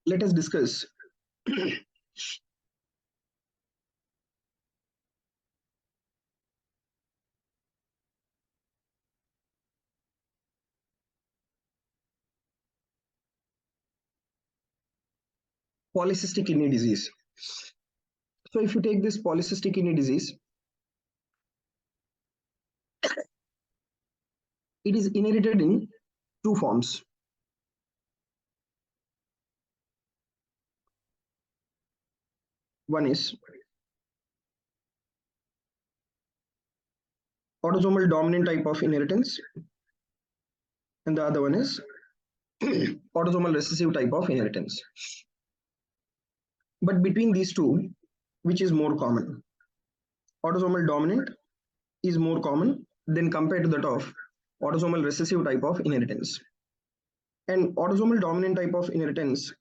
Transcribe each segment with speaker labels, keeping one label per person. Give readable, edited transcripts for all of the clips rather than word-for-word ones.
Speaker 1: let us discuss polycystic kidney disease. So if you take this polycystic kidney disease, it is inherited in two forms. One is autosomal dominant type of inheritance, and the other one is autosomal recessive type of inheritance. But between these two, which is more common? Autosomal dominant is more common than compared to that of autosomal recessive type of inheritance. And autosomal dominant type of inheritance,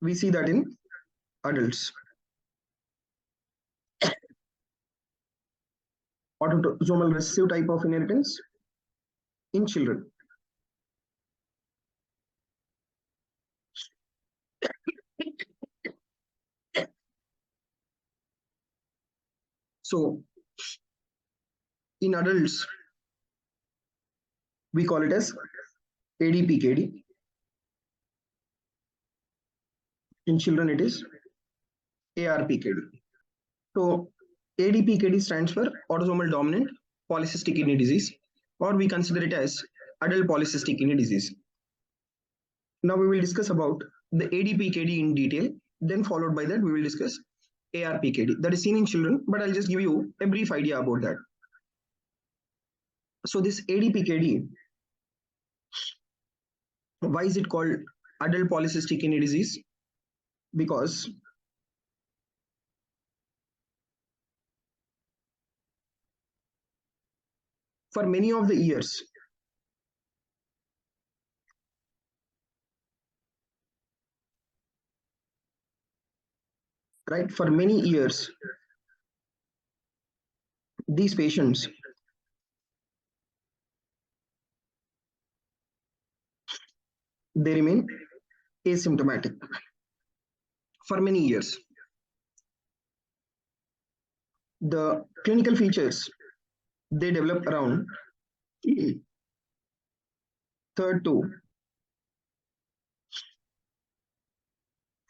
Speaker 1: we see that in adults. Autosomal recessive type of inheritance in children. So in adults, we call it as ADPKD. In children, it is ARPKD. So ADPKD stands for autosomal dominant polycystic kidney disease, or we consider it as adult polycystic kidney disease. Now we will discuss about the ADPKD in detail. Then followed by that, we will discuss ARPKD that is seen in children, but I'll just give you a brief idea about that. So this ADPKD, why is it called adult polycystic kidney disease? Because for many of the years, right, for many years, these patients they remain asymptomatic for many years. The clinical features they develop around third to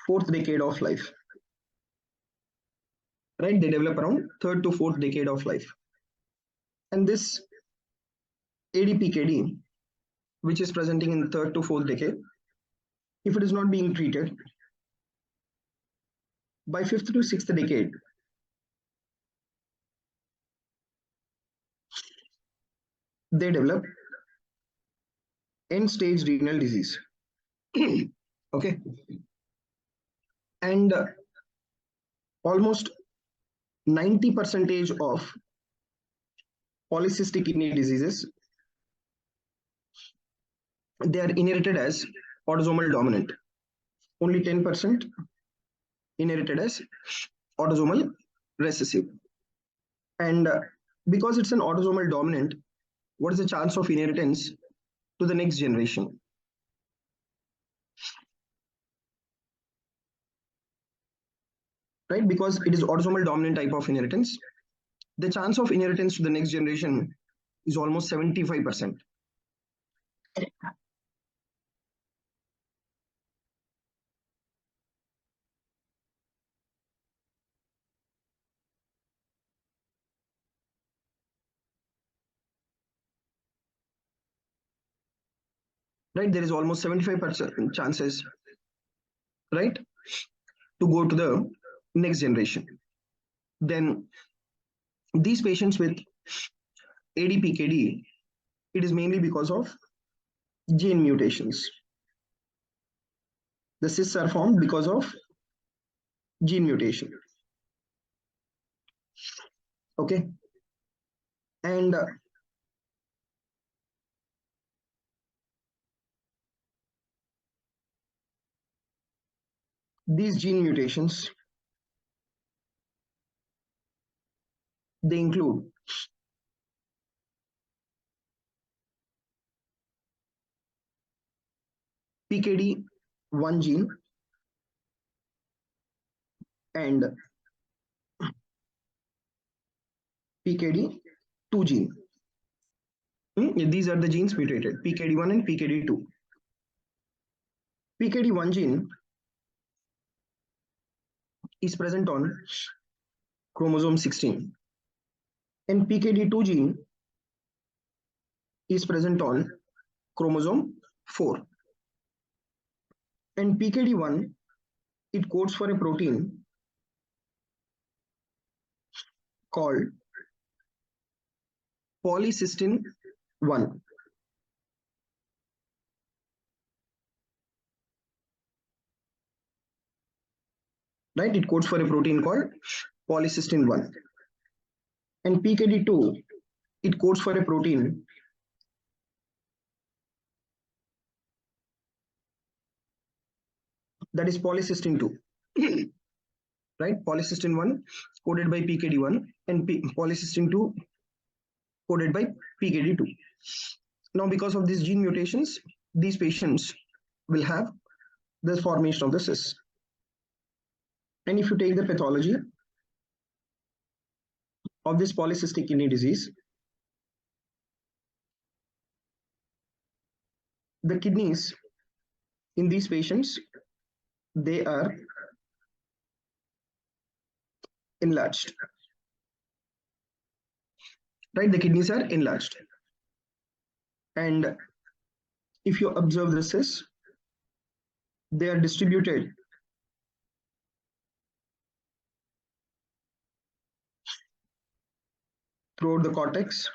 Speaker 1: fourth decade of life. Right, they develop around third to fourth decade of life. And this ADPKD, which is presenting in the third to fourth decade, if it is not being treated, by fifth to sixth decade, they develop end stage renal disease. Okay. And almost 90% of polycystic kidney diseases, they are inherited as autosomal dominant. Only 10% inherited as autosomal recessive. And because it's an autosomal dominant, what is the chance of inheritance to the next generation? Right, because it is autosomal dominant type of inheritance, the chance of inheritance to the next generation is almost 75%. Right, there is almost 75% chances, right, to go to the next generation. Then these patients with ADPKD, it is mainly because of gene mutations. The cysts are formed because of gene mutation. Okay. And these gene mutations, they include PKD1 gene, and PKD2 gene. These are the genes mutated, PKD1 and PKD2. PKD1 gene is present on chromosome 16, and PKD2 gene is present on chromosome 4. And PKD1, it codes for a protein called polycystin 1. Right? It codes for a protein called polycystin 1. And PKD2, it codes for a protein that is polycystin 2. Right? Polycystin 1 coded by PKD1 and polycystin 2 coded by PKD2. Now, because of these gene mutations, these patients will have the formation of the cyst. And if you take the pathology of this polycystic kidney disease, the kidneys in these patients, they are enlarged. Right? The kidneys are enlarged. And if you observe the cysts, they are distributed throughout the cortex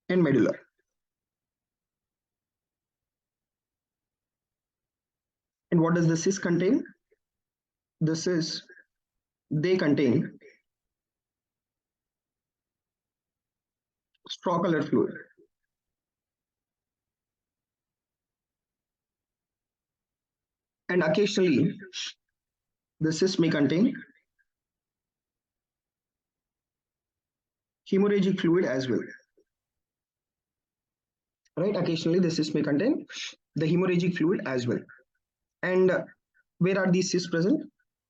Speaker 1: and medulla. And what does the cyst contain? The cysts, they contain straw color fluid. And occasionally, the cyst may contain hemorrhagic fluid as well. Right? Occasionally, the cyst may contain the hemorrhagic fluid as well. And where are these cysts present?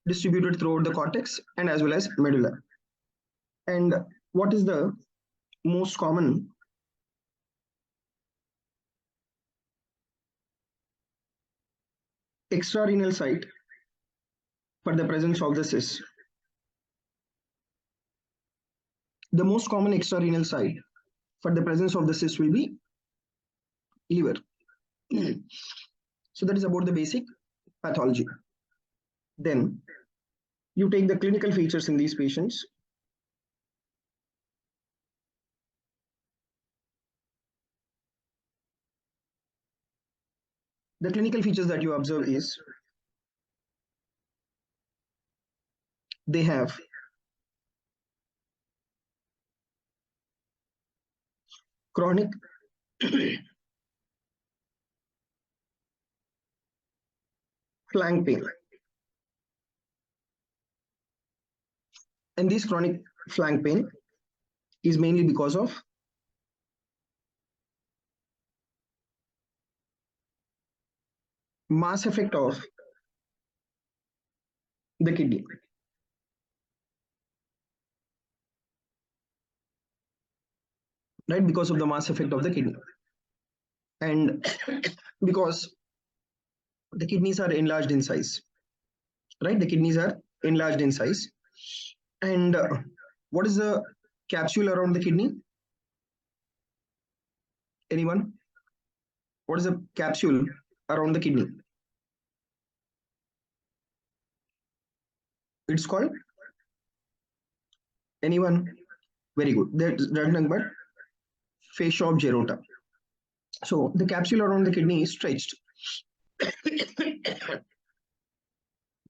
Speaker 1: Distributed throughout the cortex and as well as medulla. And what is the most common extrarenal site for the presence of the cyst? The most common extrarenal site for the presence of the cyst will be liver. So that is about the basic pathology. Then you take the clinical features in these patients. The clinical features that you observe is they have chronic flank pain. And this chronic flank pain is mainly because of mass effect of the kidney. Right? Because of the mass effect of the kidney. And because the kidneys are enlarged in size. Right? The kidneys are enlarged in size. And what is the capsule around the kidney? Anyone? What is the capsule around the kidney? It's called? Anyone? Very good. That's nothing but fascia of Gerota. So the capsule around the kidney is stretched.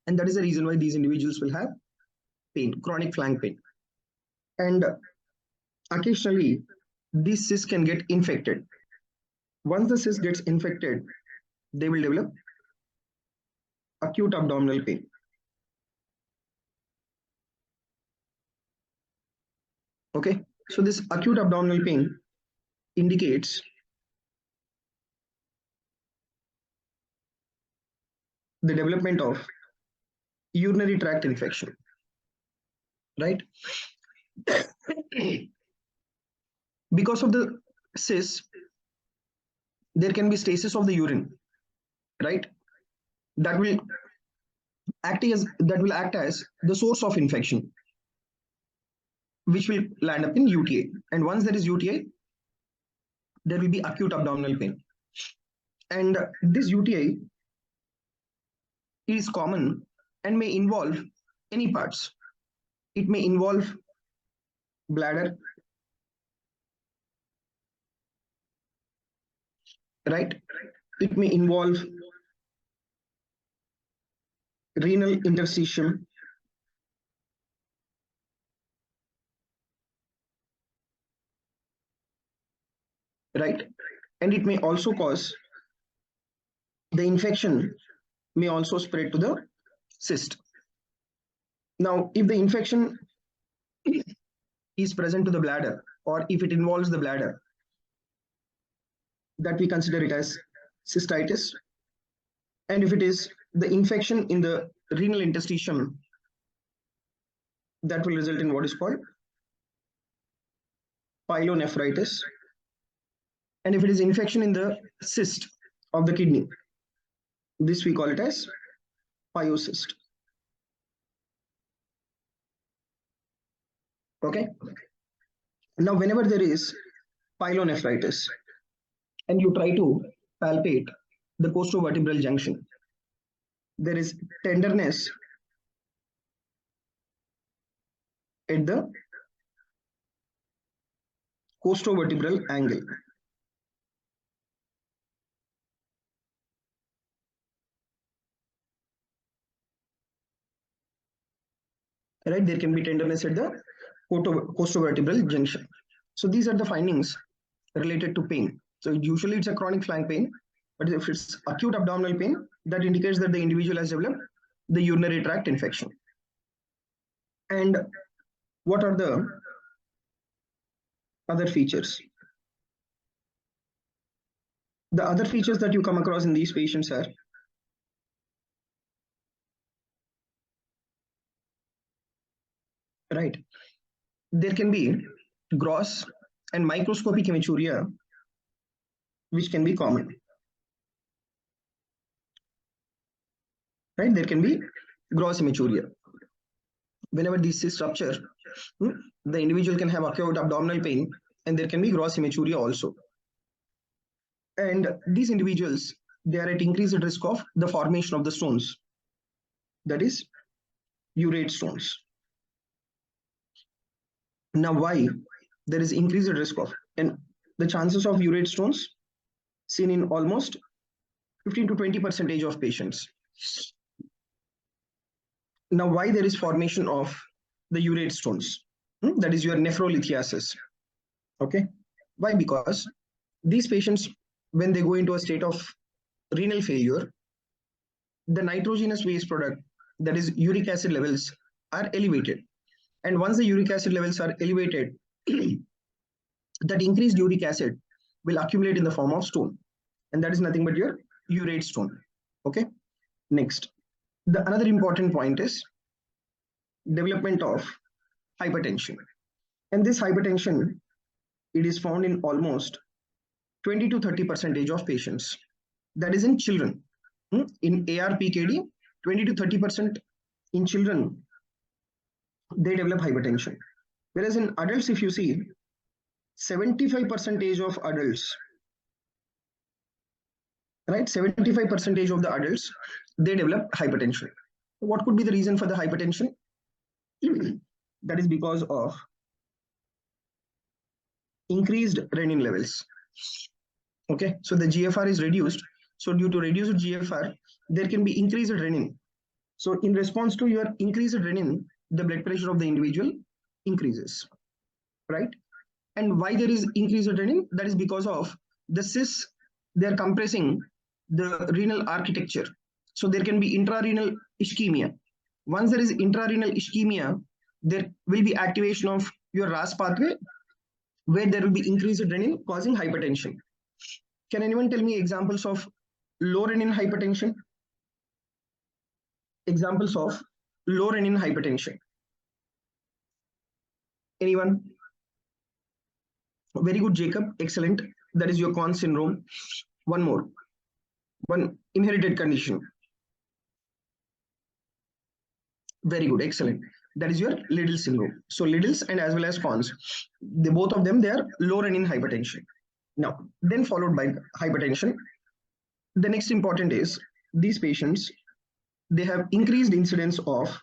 Speaker 1: And that is the reason why these individuals will have pain, chronic flank pain. And occasionally, these cysts can get infected. Once the cyst gets infected, they will develop acute abdominal pain. Okay, so this acute abdominal pain indicates the development of urinary tract infection, right? Because of the cyst, there can be stasis of the urine, right? That will act as the source of infection, which will land up in UTI. And once there is UTI, there will be acute abdominal pain. And this UTI is common and may involve any parts. It may involve bladder, right? It may involve renal interstitium, right? And it may also cause the infection may also spread to the cyst. Now, if the infection is present to the bladder, or if it involves the bladder, that we consider it as cystitis. And if it is the infection in the renal interstitium, that will result in what is called pyelonephritis. And if it is infection in the cyst of the kidney, this we call it as pyocyst. Okay. Now, whenever there is pyelonephritis and you try to palpate the costovertebral junction, there is tenderness at the costovertebral angle. Right, there can be tenderness at the costovertebral junction. So these are the findings related to pain. So usually it's a chronic flank pain, but if it's acute abdominal pain, that indicates that the individual has developed the urinary tract infection. And what are the other features? The other features that you come across in these patients are right. There can be gross and microscopic hematuria, which can be common. Right, there can be gross hematuria. Whenever these cysts rupture, the individual can have acute abdominal pain, and there can be gross hematuria also. And these individuals, they are at increased risk of the formation of the stones, that is urate stones. Now, why there is increased risk of, and the chances of urate stones seen in almost 15 to 20% of patients. Now, why there is formation of the urate stones? That is your nephrolithiasis. Okay, why? Because these patients, when they go into a state of renal failure, the nitrogenous waste product, that is uric acid levels, are elevated. And once the uric acid levels are elevated, that increased uric acid will accumulate in the form of stone. And that is nothing but your urate stone. Okay. Next, another important point is development of hypertension. And this hypertension, it is found in almost 20 to 30% of patients. That is in children. In ARPKD, 20 to 30% in children, they develop hypertension. Whereas in adults, if you see, 75% of adults, right, 75% of the adults, they develop hypertension. What could be the reason for the hypertension? That is because of increased renin levels. Okay, so the GFR is reduced. So due to reduced GFR, there can be increased renin. So in response to your increased renin, the blood pressure of the individual increases, right? And why there is increased renin? That is because of the cysts, they are compressing the renal architecture. So there can be intrarenal ischemia. Once there is intrarenal ischemia, there will be activation of your RAS pathway, where there will be increased renin causing hypertension. Can anyone tell me examples of low renin hypertension? Examples of low renin hypertension. Anyone? Very good, Jacob. Excellent. That is your Conn syndrome. One more. One inherited condition. Very good. Excellent. That is your Liddle syndrome. So Liddle's and as well as Conn's, both of them, they are low renin hypertension. Now, then followed by hypertension. The next important is these patients, they have increased incidence of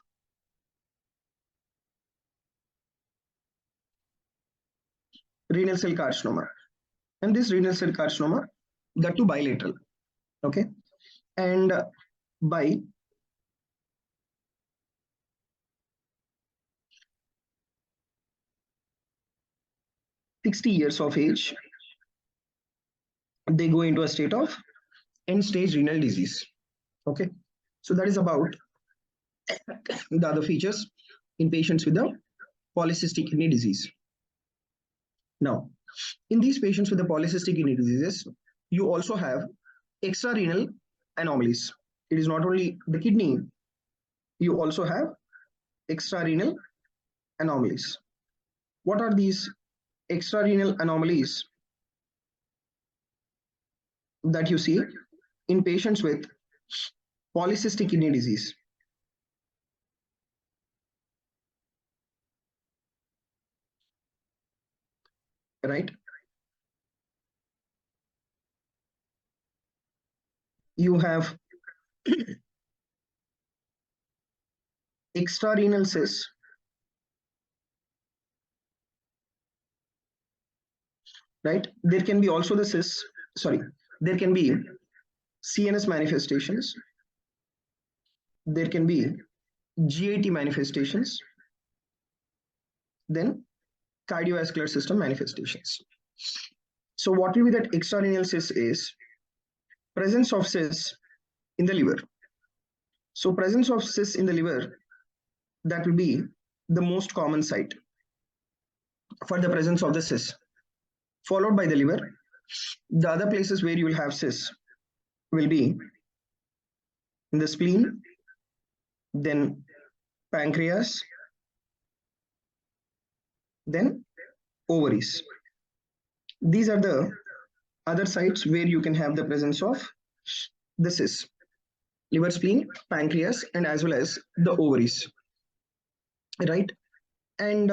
Speaker 1: renal cell carcinoma. And this renal cell carcinoma, that too bilateral. Okay. And by 60 years of age, they go into a state of end stage renal disease. Okay. So that is about the other features in patients with the polycystic kidney disease. Now, in these patients with the polycystic kidney diseases, you also have extrarenal anomalies. It is not only the kidney, you also have extrarenal anomalies. What are these extrarenal anomalies that you see in patients with polycystic kidney disease? Right? You have extrarenal cysts, right? There can be also the cysts, sorry, there can be CNS manifestations, there can be GAT manifestations, then cardiovascular system manifestations. So what will be that extrarenal cyst is presence of cysts in the liver. So presence of cysts in the liver, that will be the most common site for the presence of the cysts, followed by the liver. The other places where you will have cysts will be in the spleen, then pancreas, then ovaries. These are the other sites where you can have the presence of the cysts: liver, spleen, pancreas, and as well as the ovaries, right? And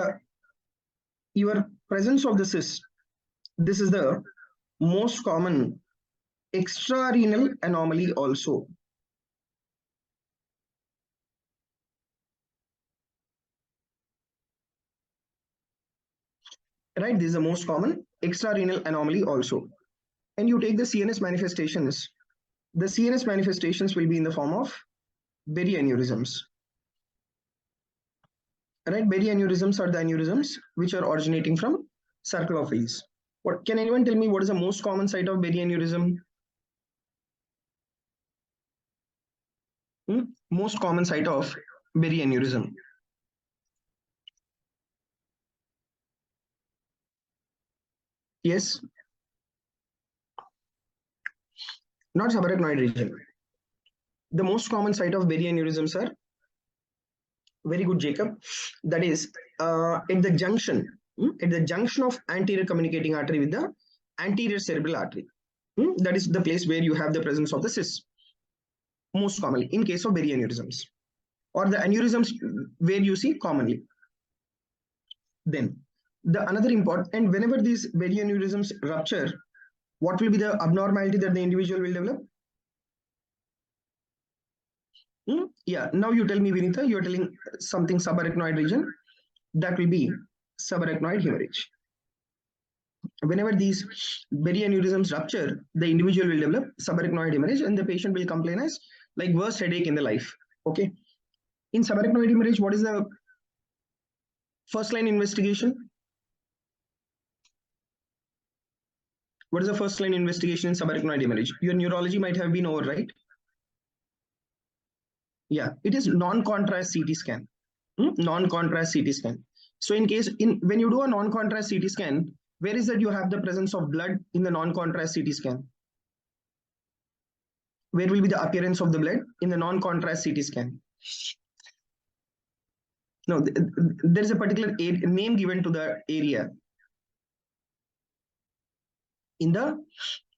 Speaker 1: your presence of the cysts, this is the most common extrarenal anomaly also. Right, this is the most common extrarenal anomaly also. And you take the CNS manifestations. The CNS manifestations will be in the form of berry aneurysms. Right, berry aneurysms are the aneurysms which are originating from circulophiles. What can anyone tell me what is the most common site of berry aneurysm? Most common site of berry aneurysm. Yes. Not subarachnoid region. The most common site of berry aneurysms are, very good, Jacob, that is at the junction of anterior communicating artery with the anterior cerebral artery. That is the place where you have the presence of the cysts most commonly in case of berry aneurysms, or the aneurysms where you see commonly. Then the another important, and whenever these berry aneurysms rupture, what will be the abnormality that the individual will develop? Yeah, now you tell me, Vinita, you're telling something subarachnoid region, that will be subarachnoid hemorrhage. Whenever these berry aneurysms rupture, the individual will develop subarachnoid hemorrhage and the patient will complain as like worst headache in the life. Okay. In subarachnoid hemorrhage, what is the first line investigation? What is the first line investigation in subarachnoid hemorrhage? Your neurology might have been over, right? Yeah, it is non-contrast CT scan. Non-contrast CT scan. So in case when you do a non-contrast CT scan, where is that you have the presence of blood in the non-contrast CT scan? Where will be the appearance of the blood in the non-contrast CT scan? No, there is a particular name given to the area in the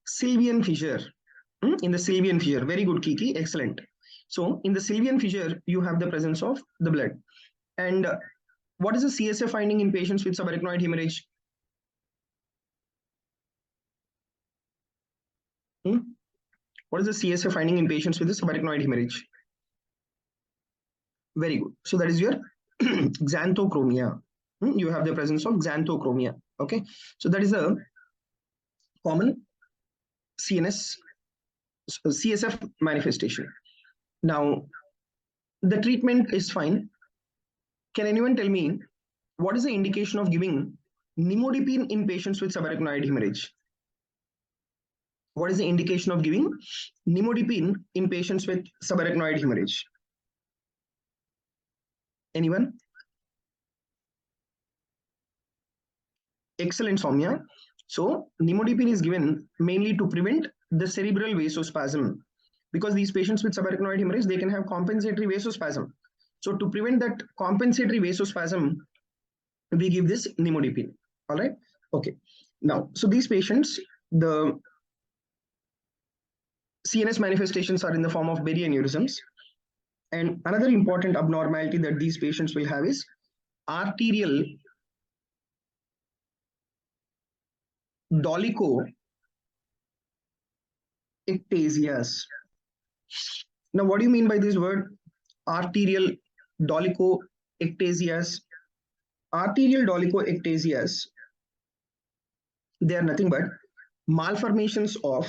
Speaker 1: Sylvian fissure. In the Sylvian fissure, very good, Kiki, excellent. So in the Sylvian fissure, you have the presence of the blood. And what is the CSF finding in patients with subarachnoid hemorrhage? What is the CSF finding in patients with the subarachnoid hemorrhage? Very good. So that is your xanthochromia. You have the presence of xanthochromia. Okay. So that is a common CSF manifestation. Now, the treatment is fine. Can anyone tell me what is the indication of giving nimodipine in patients with subarachnoid hemorrhage? What is the indication of giving nimodipine in patients with subarachnoid hemorrhage? Anyone? Excellent, Soumya. So nimodipine is given mainly to prevent the cerebral vasospasm, because these patients with subarachnoid hemorrhage, they can have compensatory vasospasm. So to prevent that compensatory vasospasm, we give this nimodipine. All right. Okay. Now, so these patients, the CNS manifestations are in the form of berry aneurysms. And another important abnormality that these patients will have is arterial dolichoectasias. Now, what do you mean by this word arterial dolichoectasias? Arterial dolichoectasias, they are nothing but malformations of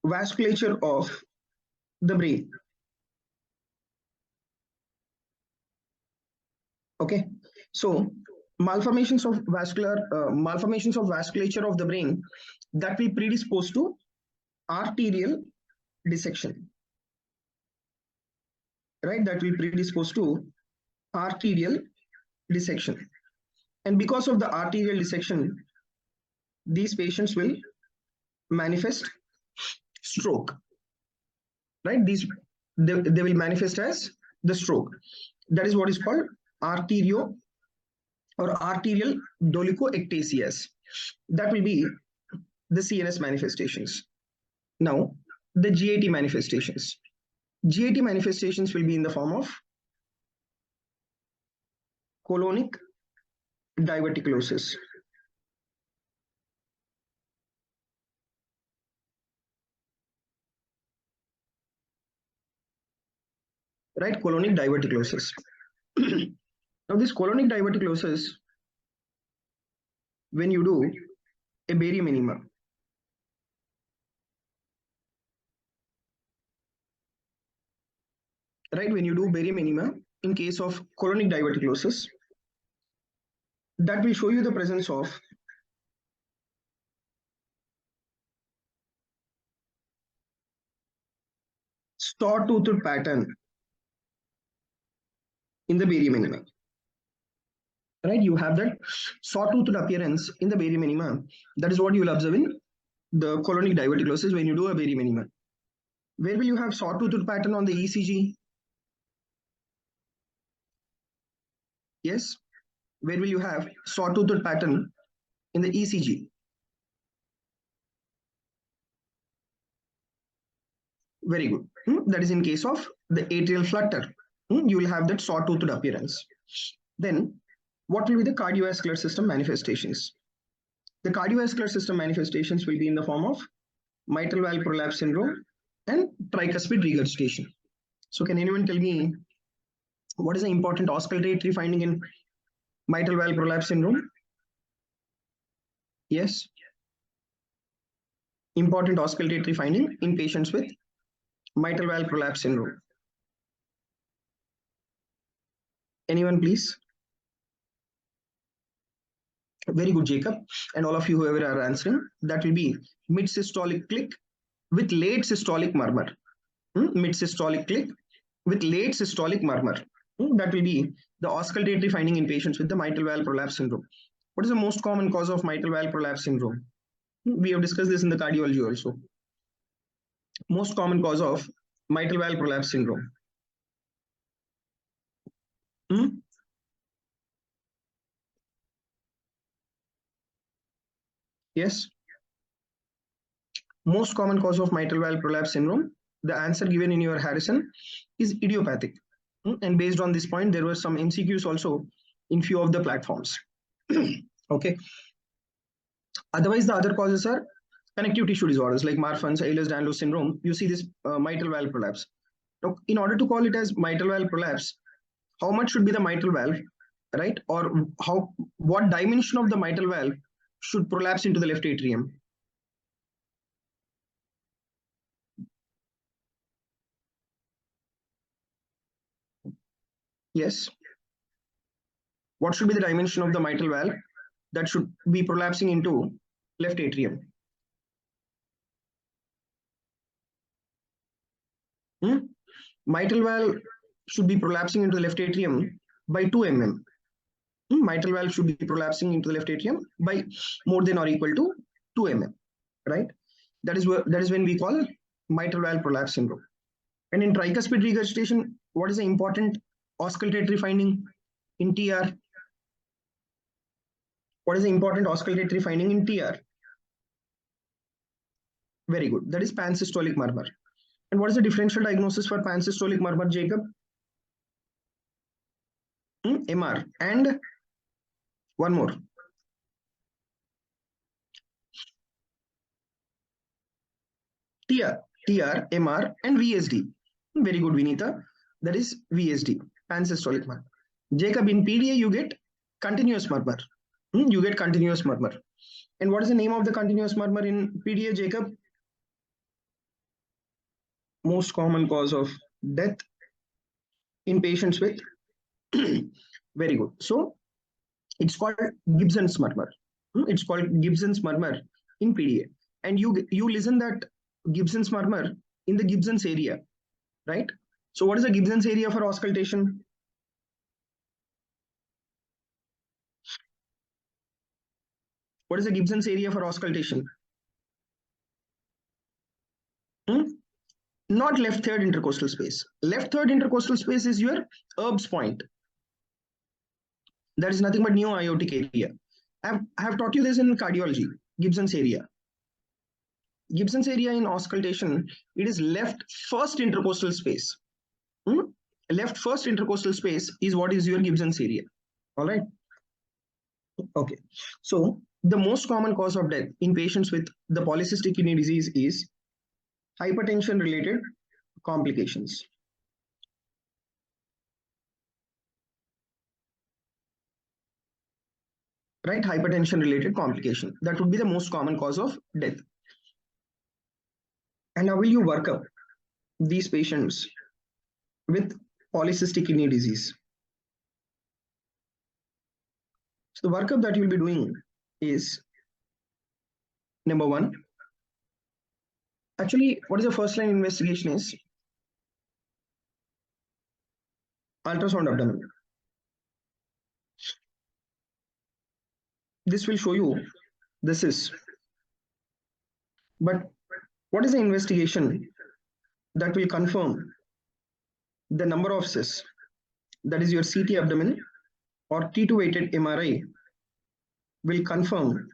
Speaker 1: vasculature of the brain. Okay, so malformations of vasculature of the brain that will predispose to arterial dissection, right? That will predispose to arterial dissection. And because of the arterial dissection, these patients will manifest stroke, right? They will manifest as the stroke. That is what is called arterial dolichoectasias. That will be the CNS manifestations. Now, the GAT manifestations. GAT manifestations will be in the form of colonic diverticulosis. Right, colonic diverticulosis. Now, this colonic diverticulosis, when you do a barium enema, right, when you do barium enema in case of colonic diverticulosis, that will show you the presence of saw-toothed pattern in the barium enema. Right, you have that saw-toothed appearance in the barium enema. That is what you will observe in the colonic diverticulosis when you do a barium enema. Where will you have saw-toothed pattern on the ECG? Yes. Where will you have saw-toothed pattern in the ECG? Very good. That is in case of the atrial flutter. You will have that saw-toothed appearance. Then, what will be the cardiovascular system manifestations? The cardiovascular system manifestations will be in the form of mitral valve prolapse syndrome and tricuspid regurgitation. So, can anyone tell me what is the important auscultatory finding in mitral valve prolapse syndrome? Yes. Important auscultatory finding in patients with mitral valve prolapse syndrome. Anyone, please? Very good, Jacob. And all of you, whoever are answering, that will be mid-systolic click with late systolic murmur. Mid-systolic click with late systolic murmur. That will be the auscultatory finding in patients with the mitral valve prolapse syndrome. What is the most common cause of mitral valve prolapse syndrome? We have discussed this in the cardiology also. Most common cause of mitral valve prolapse syndrome. Hmm? Yes. Most common cause of mitral valve prolapse syndrome. The answer given in your Harrison is idiopathic. And based on this point, there were some MCQs also in few of the platforms. Okay. Otherwise, the other causes are connective tissue disorders like Marfan's, Ehlers-Danlos syndrome. You see this mitral valve prolapse. Now, in order to call it as mitral valve prolapse, how much should be the mitral valve, right? Or what dimension of the mitral valve should prolapse into the left atrium? Yes. What should be the dimension of the mitral valve that should be prolapsing into left atrium? Hmm? Mitral valve should be prolapsing into the left atrium by 2 mm. Mitral valve should be prolapsing into the left atrium by more than or equal to 2 mm, right? That is when we call mitral valve prolapse syndrome. And in tricuspid regurgitation, what is the important auscultatory finding in TR? What is the important auscultatory finding in TR? Very good. That is pansystolic murmur. And what is the differential diagnosis for pansystolic murmur, Jacob? MR. And one more. TR, MR, and VSD. Very good, Vinita. That is VSD, pansystolic murmur. Jacob, in PDA, you get continuous murmur. You get continuous murmur. And what is the name of the continuous murmur in PDA, Jacob? Most common cause of death in patients with very good. So it's called Gibson's murmur. It's called Gibson's murmur in PDA. And you listen that Gibson's murmur in the Gibson's area, right? So what is the Gibson's area for auscultation? What is the Gibson's area for auscultation? Hmm? Not left third intercostal space. Left third intercostal space is your Erb's point. That is nothing but neo-aortic area. I have taught you this in cardiology, Gibson's area. Gibson's area in auscultation, it is left first intercostal space. Left first intercostal space is what is your Gibson's area. All right. Okay. So the most common cause of death in patients with the polycystic kidney disease is hypertension related complications. Right? Hypertension related complication. That would be the most common cause of death. And how will you work up these patients with polycystic kidney disease? So the workup that you'll be doing is number one. Actually, what is the first line investigation is ultrasound abdomen. This will show you the cyst. But what is the investigation that will confirm the number of cysts? That is your CT abdomen or T2 weighted MRI will confirm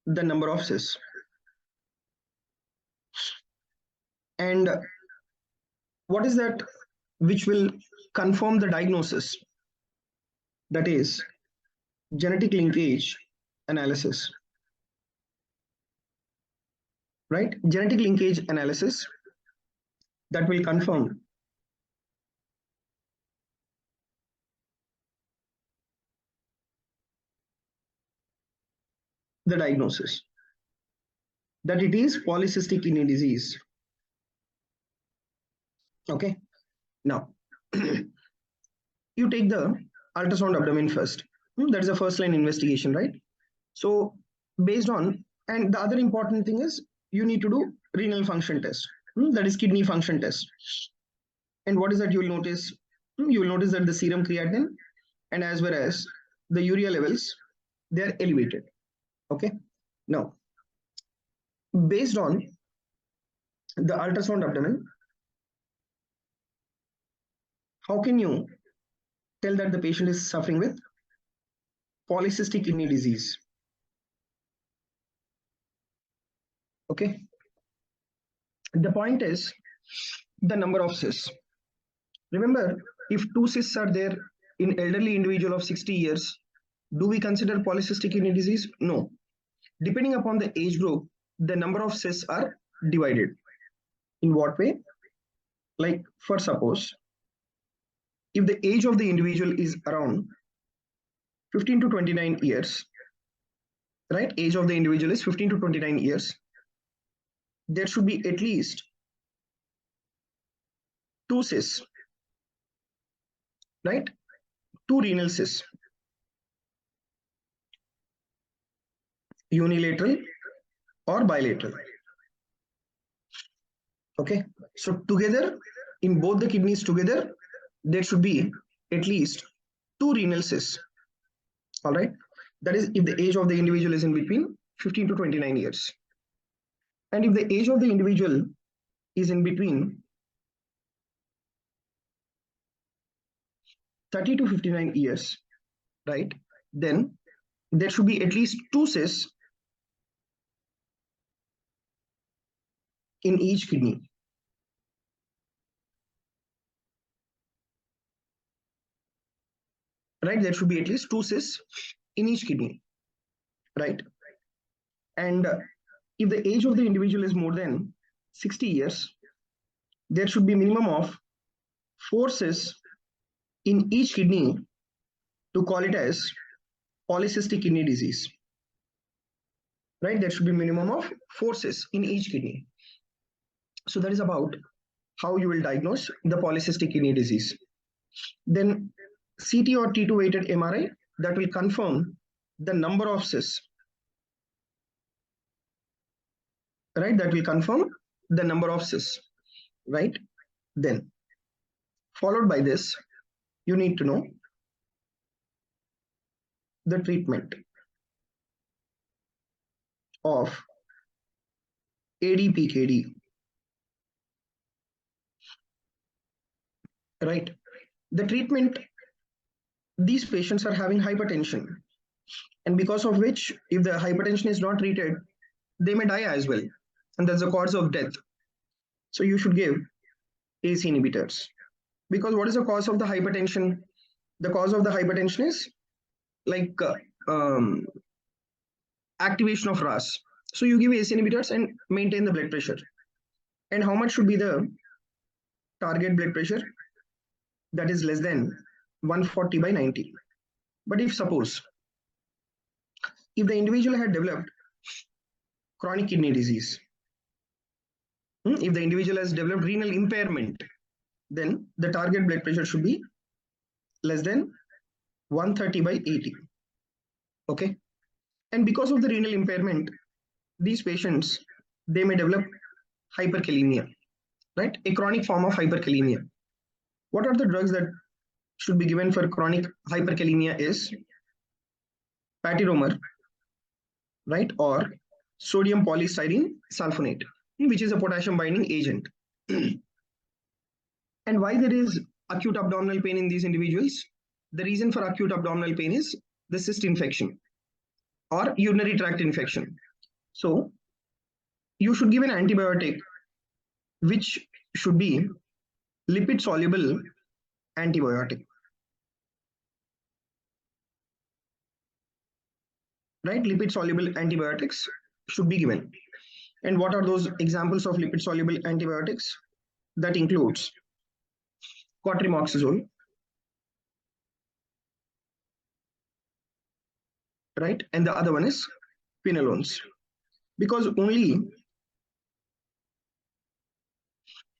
Speaker 1: the number of cysts. And what is that which will confirm the diagnosis? That is genetic linkage analysis. Right? Genetic linkage analysis that will confirm the diagnosis that it is polycystic kidney disease. Okay. Now, you take the ultrasound abdomen first. That is the first line investigation, right? So based on, and the other important thing is you need to do renal function test. That is kidney function test. And what is that you will notice? You will notice that the serum creatinine and as well as the urea levels they are elevated. Okay. Now, based on the ultrasound abdomen, how can you tell that the patient is suffering with polycystic kidney disease? Okay. The point is the number of cysts. Remember, if two cysts are there in elderly individual of 60 years, do we consider polycystic kidney disease? No. Depending upon the age group, the number of cysts are divided. In what way? Like, for suppose, if the age of the individual is around 15 to 29 years, right? Age of the individual is 15 to 29 years. There should be at least two cysts, right? Two renal cysts, unilateral or bilateral. Okay, so together, in both the kidneys together, there should be at least two renal cysts. All right, that is if the age of the individual is in between 15 to 29 years. And if the age of the individual is in between 30 to 59 years, right, then there should be at least two cysts in each kidney. Right, there should be at least two cysts in each kidney, right? And if the age of the individual is more than 60 years, there should be minimum of four cysts in each kidney to call it as polycystic kidney disease. Right, there should be minimum of four cysts in each kidney. So that is about how you will diagnose the polycystic kidney disease. Then CT or T2 weighted MRI that will confirm the number of cysts. Right, that will confirm the number of cysts. Right, then followed by this, you need to know the treatment of ADPKD. Right, the treatment, these patients are having hypertension, and because of which, if the hypertension is not treated, they may die as well, and that's the cause of death. So you should give ACE inhibitors. Because what is the cause of the hypertension? The cause of the hypertension is like activation of RAS. So you give ACE inhibitors and maintain the blood pressure. And how much should be the target blood pressure? That is less than 140/90. But if suppose, if the individual had developed chronic kidney disease, if the individual has developed renal impairment, then the target blood pressure should be less than 130/80. Okay. And because of the renal impairment, these patients, they may develop hyperkalemia, right? A chronic form of hyperkalemia. What are the drugs that should be given for chronic hyperkalemia is patiromer, right? Or sodium polystyrene sulfonate, which is a potassium binding agent. And why there is acute abdominal pain in these individuals? The reason for acute abdominal pain is the cyst infection or urinary tract infection. So you should give an antibiotic which should be lipid soluble antibiotic. Right, lipid soluble antibiotics should be given. And what are those examples of lipid soluble antibiotics? That includes cotrimoxazole, right? And the other one is quinolones. Because only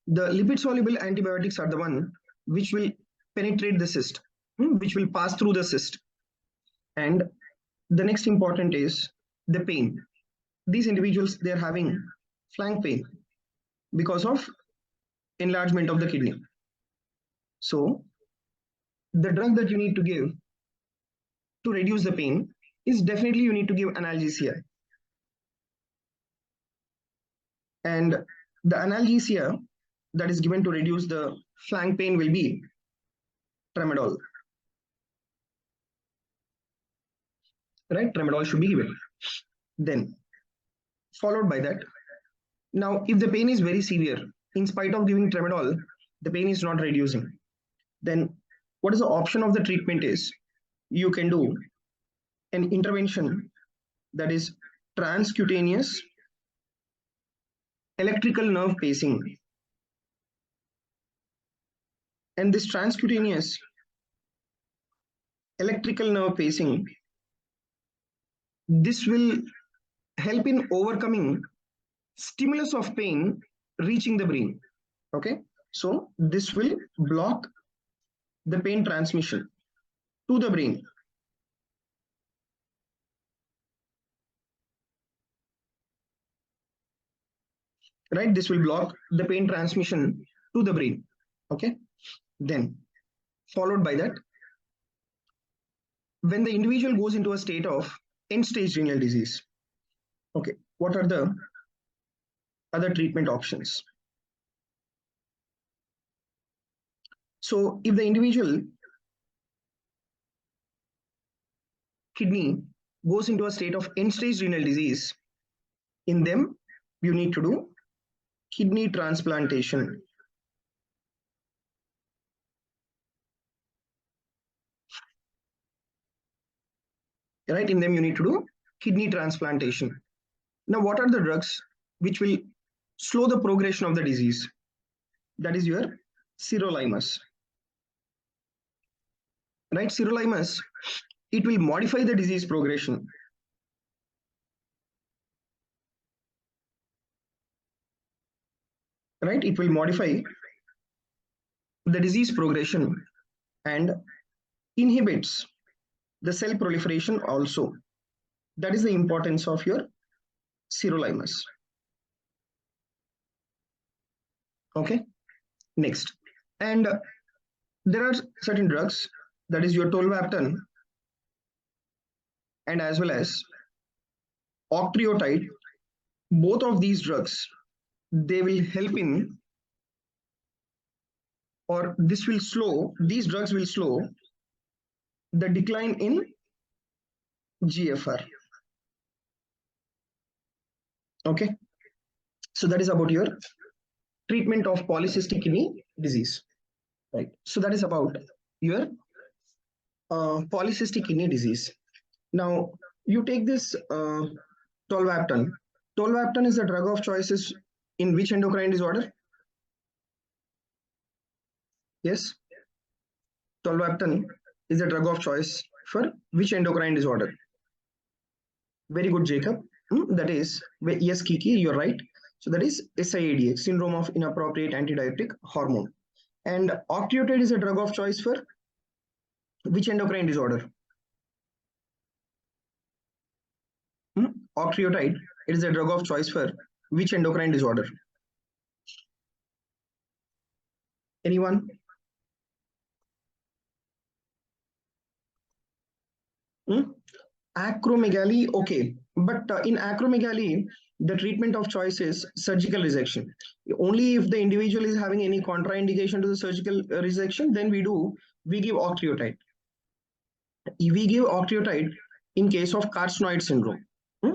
Speaker 1: the lipid soluble antibiotics are the one which will penetrate the cyst, which will pass through the cyst. And the next important is the pain. These individuals, they are having flank pain because of enlargement of the kidney. So the drug that you need to give to reduce the pain is definitely you need to give analgesia. And the analgesia that is given to reduce the flank pain will be tramadol. Right? Tramadol should be given. Then, followed by that, now if the pain is very severe, in spite of giving tramadol, the pain is not reducing, then what is the option of the treatment is you can do an intervention that is transcutaneous electrical nerve pacing. And this transcutaneous electrical nerve pacing, this will help in overcoming stimulus of pain reaching the brain. Okay, so this will block the pain transmission to the brain. Right, this will block the pain transmission to the brain. Okay, then followed by that, when the individual goes into a state of end stage renal disease, okay, what are the other treatment options? So if the individual kidney goes into a state of end stage renal disease, in them you need to do kidney transplantation. Right, in them you need to do kidney transplantation. Now, what are the drugs which will slow the progression of the disease? That is your sirolimus. Right, sirolimus, it will modify the disease progression. Right, it will modify the disease progression and inhibits the cell proliferation also. That is the importance of your sirolimus. Okay, next. And there are certain drugs, that is your tolvaptan and as well as octreotide. Both of these drugs, they will help in, or this will slow, these drugs will slow the decline in GFR. Okay, so that is about your treatment of polycystic kidney disease. Right, so that is about your polycystic kidney disease. Now you take this tolvaptan. Tolvaptan is the drug of choices in which endocrine disorder? Yes, tolvaptan is the drug of choice for which endocrine disorder? Very good, Jacob. That is, yes, Kiki, you're right. So that is SIADH, syndrome of inappropriate antidiuretic hormone. And octreotide is a drug of choice for which endocrine disorder? Octreotide, it is a drug of choice for which endocrine disorder? Anyone? Acromegaly, okay. But in acromegaly, the treatment of choice is surgical resection. Only if the individual is having any contraindication to the surgical resection, then we give octreotide. We give octreotide in case of carcinoid syndrome.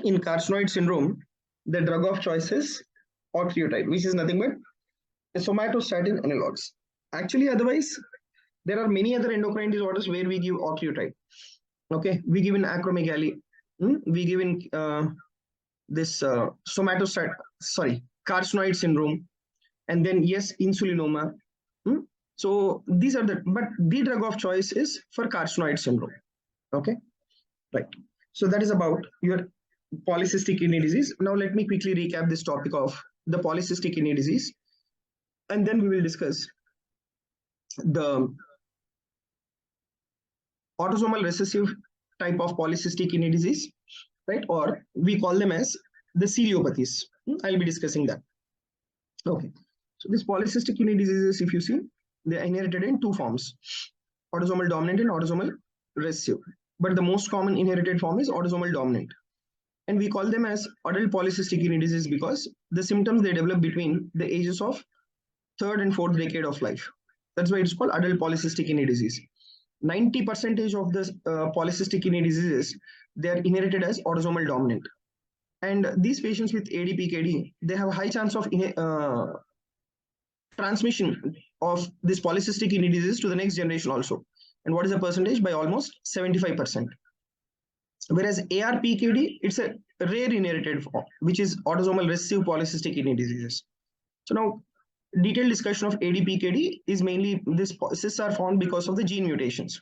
Speaker 1: In carcinoid syndrome, the drug of choice is octreotide, which is nothing but somatostatin analogs. Actually, otherwise, there are many other endocrine disorders where we give octreotide. Okay, we give in acromegaly, we give in this carcinoid syndrome, and then yes, insulinoma. So these are but the drug of choice is for carcinoid syndrome. Okay, right. So that is about your polycystic kidney disease. Now let me quickly recap this topic of the polycystic kidney disease, and then we will discuss the autosomal recessive type of polycystic kidney disease, right? Or we call them as the ciliopathies. I'll be discussing that. Okay. So this polycystic kidney diseases, if you see, they are inherited in two forms: autosomal dominant and autosomal recessive. but the most common inherited form is autosomal dominant. And we call them as adult polycystic kidney disease because the symptoms they develop between the ages of third and fourth decade of life. That's why it's called adult polycystic kidney disease. 90% of the polycystic kidney diseases, they are inherited as autosomal dominant. And these patients with ADPKD, they have a high chance of transmission of this polycystic kidney disease to the next generation also. And what is the percentage? By almost 75%. Whereas ARPKD, it's a rare inherited form, which is autosomal recessive polycystic kidney diseases. So now, detailed discussion of ADPKD is mainly this cysts are found because of the gene mutations.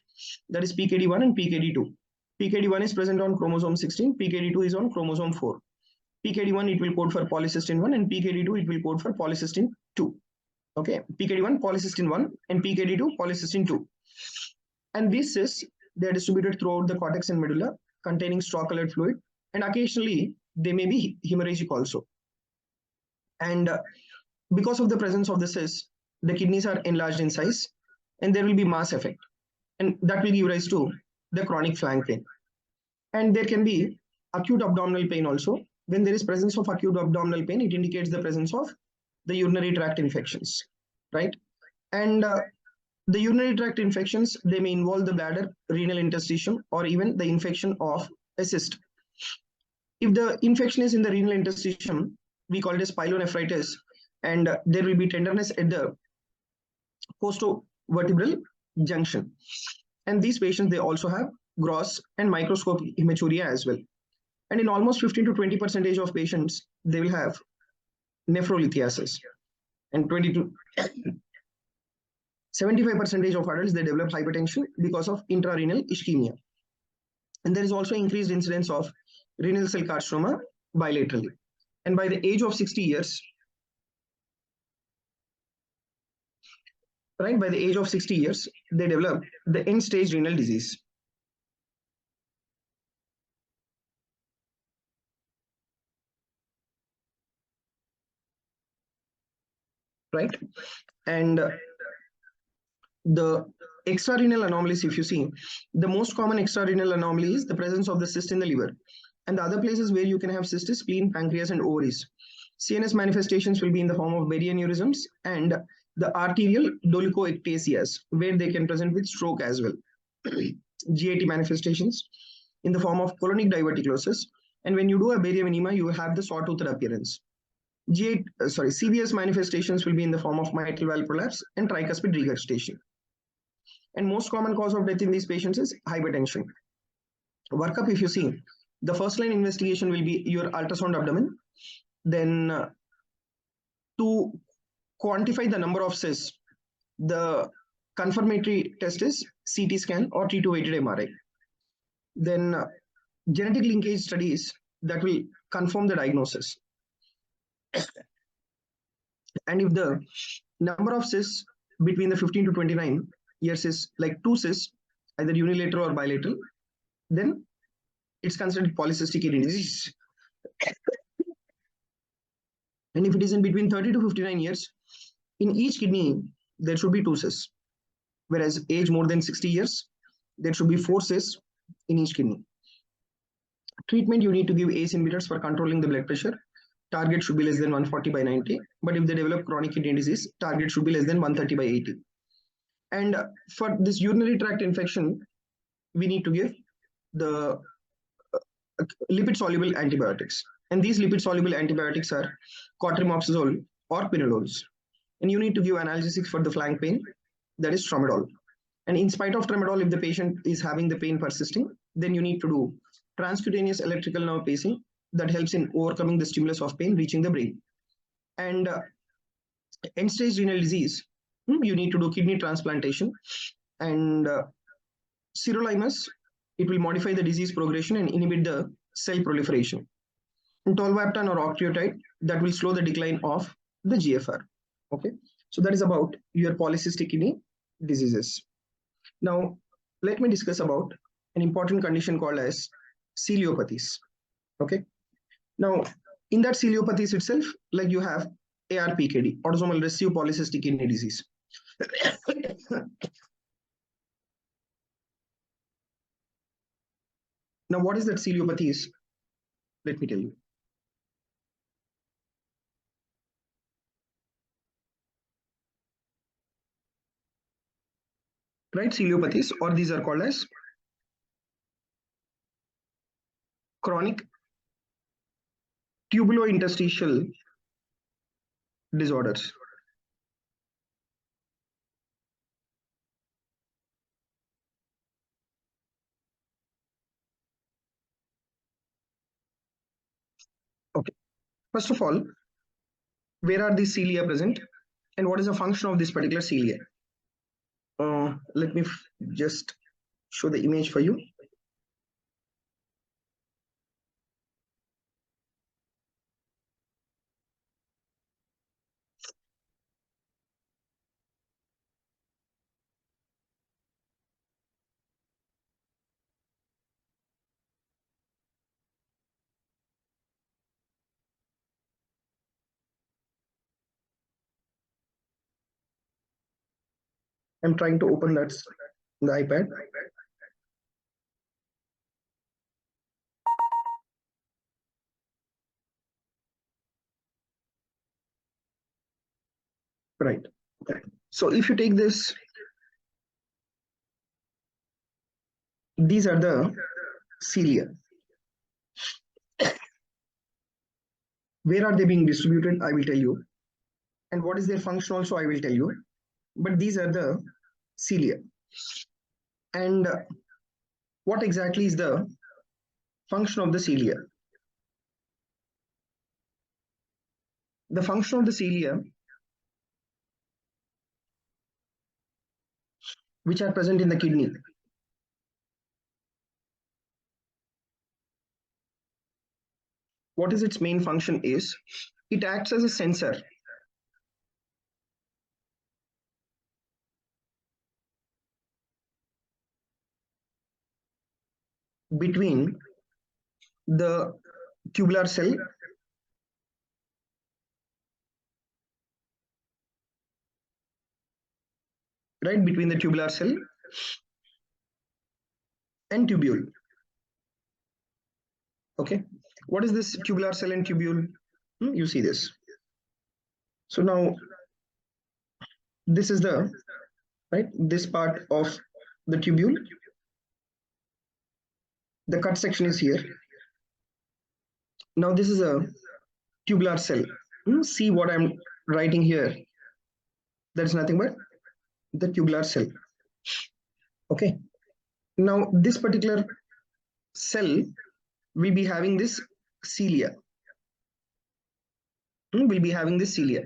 Speaker 1: That is PKD1 and PKD2. PKD1 is present on chromosome 16, PKD2 is on chromosome 4. PKD1 it will code for polycystin 1 and PKD2 it will code for polycystin 2. Okay, PKD1 polycystin 1 and PKD2 polycystin 2. And these cysts, they are distributed throughout the cortex and medulla containing straw-colored fluid, and occasionally they may be hemorrhagic also. And because of the presence of the cysts, the kidneys are enlarged in size and there will be mass effect, and that will give rise to the chronic flank pain. And there can be acute abdominal pain also. When there is presence of acute abdominal pain, it indicates the presence of the urinary tract infections, right? And the urinary tract infections, they may involve the bladder, renal interstitium, or even the infection of a cyst. If the infection is in the renal interstitium, we call it as pyelonephritis, and there will be tenderness at the costovertebral junction. And these patients, they also have gross and microscopic hematuria as well. And in almost 15 to 20% of patients, they will have nephrolithiasis. And 75% of adults, they develop hypertension because of intrarenal ischemia. And there is also increased incidence of renal cell carcinoma bilaterally. And by the age of 60 years, right, by the age of 60 years, they develop the end-stage renal disease. Right? And the extrarenal anomalies, if you see, the most common extrarenal anomaly is the presence of the cyst in the liver. And the other places where you can have cyst is spleen, pancreas, and ovaries. CNS manifestations will be in the form of barioaneurysms and the arterial dolichoectasias, where they can present with stroke as well. GAT manifestations in the form of colonic diverticulosis. And when you do a barium enema, you have the sawtoothed appearance. CVS manifestations will be in the form of mitral valve prolapse and tricuspid regurgitation. And most common cause of death in these patients is hypertension. Workup, if you see, the first line investigation will be your ultrasound abdomen. Then to quantify the number of cysts, the confirmatory test is CT scan or T2-weighted MRI. Then genetic linkage studies that will confirm the diagnosis. And if the number of cysts between the 15 to 29 years is like 2 cysts, either unilateral or bilateral, then it's considered polycystic kidney disease. And if it is in between 30 to 59 years, in each kidney, there should be 2 cysts. Whereas age more than 60 years, there should be 4 cysts in each kidney. Treatment, you need to give ACE inhibitors for controlling the blood pressure. Target should be less than 140/90. But if they develop chronic kidney disease, target should be less than 130/80. And for this urinary tract infection, we need to give the lipid-soluble antibiotics. And these lipid-soluble antibiotics are cotrimoxazole or piridols. And you need to give analgesics for the flank pain, that is tramadol. And in spite of tramadol, if the patient is having the pain persisting, then you need to do transcutaneous electrical nerve pacing that helps in overcoming the stimulus of pain reaching the brain. And end-stage renal disease, you need to do kidney transplantation. And sirolimus, it will modify the disease progression and inhibit the cell proliferation. And tolvaptan or octreotide, that will slow the decline of the GFR. Okay, so that is about your polycystic kidney diseases. Now, let me discuss about an important condition called as ciliopathies. Okay, now in that ciliopathies itself, like you have ARPKD, autosomal recessive polycystic kidney disease. Now, what is that ciliopathy is? Let me tell you. Right, ciliopathies, or these are called as chronic tubulointerstitial disorders. Okay. First of all, where are these cilia present, and what is the function of this particular cilia? Let me just show the image for you. I'm trying to open that the iPad. Right. So if you take this, these are the cilia. Where are they being distributed? I will tell you. And what is their function also, I will tell you. But these are the cilia. And what exactly is the function of the cilia? The function of the cilia, which are present in the kidney, what is its main function is, it acts as a sensor between the tubular cell right, between the tubular cell and tubule. Okay, what is this tubular cell and tubule? You see this. So now this is the right, this part of the tubule. The cut section is here. Now this is a tubular cell. See what I'm writing here? That is nothing but the tubular cell. Okay. Now this particular cell will be having this cilia. Will be having this cilia.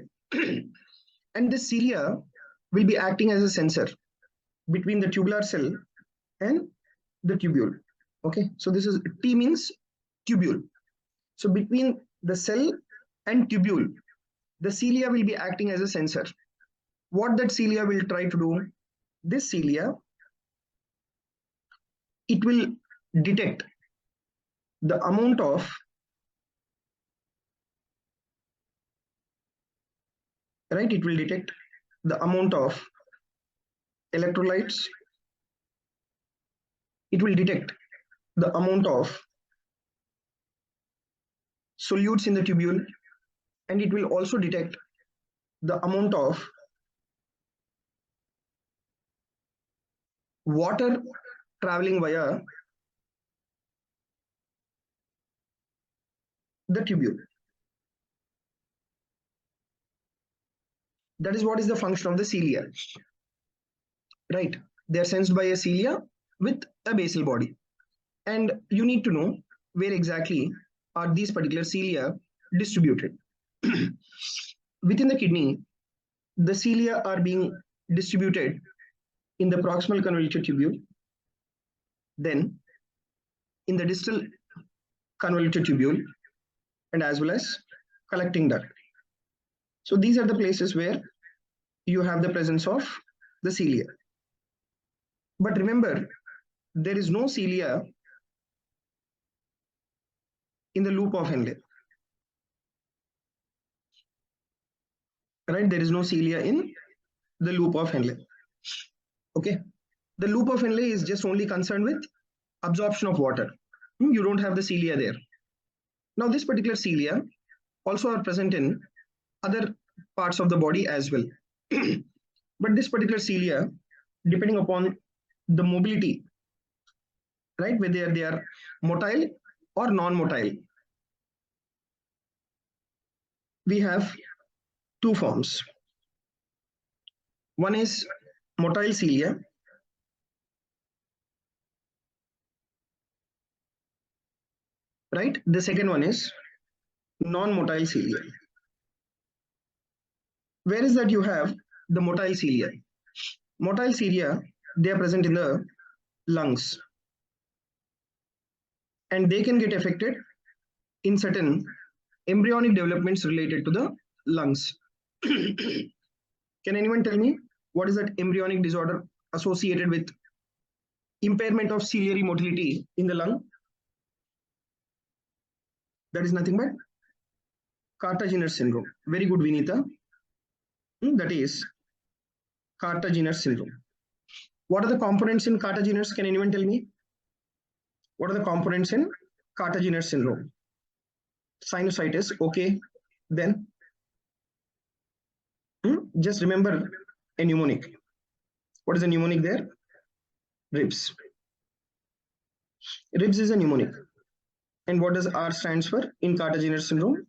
Speaker 1: And this cilia will be acting as a sensor between the tubular cell and the tubule. Okay, so this is T means tubule. So between the cell and tubule, the cilia will be acting as a sensor. What that cilia will try to do? This cilia, it will detect the amount of right, it will detect the amount of electrolytes, it will detect the amount of solutes in the tubule, and it will also detect the amount of water traveling via the tubule. That is what is the function of the cilia. Right, they are sensed by a cilia with a basal body, and you need to know where exactly are these particular cilia distributed. Within the kidney, the cilia are being distributed in the proximal convoluted tubule, then in the distal convoluted tubule, and as well as collecting duct. So these are the places where you have the presence of the cilia. But remember, there is no cilia in the loop of Henle. Right, there is no cilia in the loop of Henle. Okay, the loop of Henle is just only concerned with absorption of water. You don't have the cilia there. Now, this particular cilia also are present in other parts of the body as well. But this particular cilia, depending upon the mobility, right, whether they are motile or non-motile, we have two forms. One is motile cilia, right? The second one is non-motile cilia. Where is that you have the motile cilia? Motile cilia, they are present in the lungs, and they can get affected in certain embryonic developments related to the lungs. Can anyone tell me what is that embryonic disorder associated with impairment of ciliary motility in the lung? That is nothing but Carter-Jenner syndrome. Very good, Vinita. That is Carter-Jenner syndrome. What are the components in Carter-Jenner? Can anyone tell me? What are the components in Carter-Jenner syndrome? Sinusitis, okay. Then just remember a mnemonic. What is the mnemonic there? Ribs. Ribs is a mnemonic. And what does R stands for in Carter-Jenner syndrome?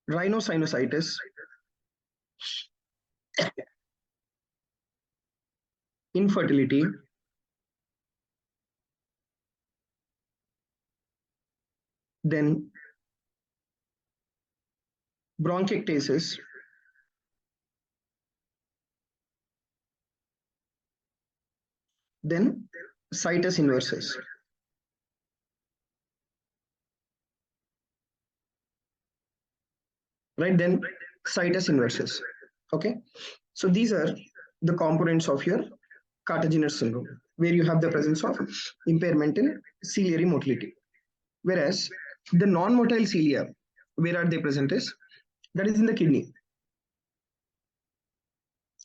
Speaker 1: Rhinosinusitis, infertility, then bronchiectasis, then situs inversus. Right, then situs inversus. Okay, so these are the components of your Carter-Jenner syndrome, where you have the presence of impairment in ciliary motility. Whereas the non-motile cilia, where are they present is, that is in the kidney.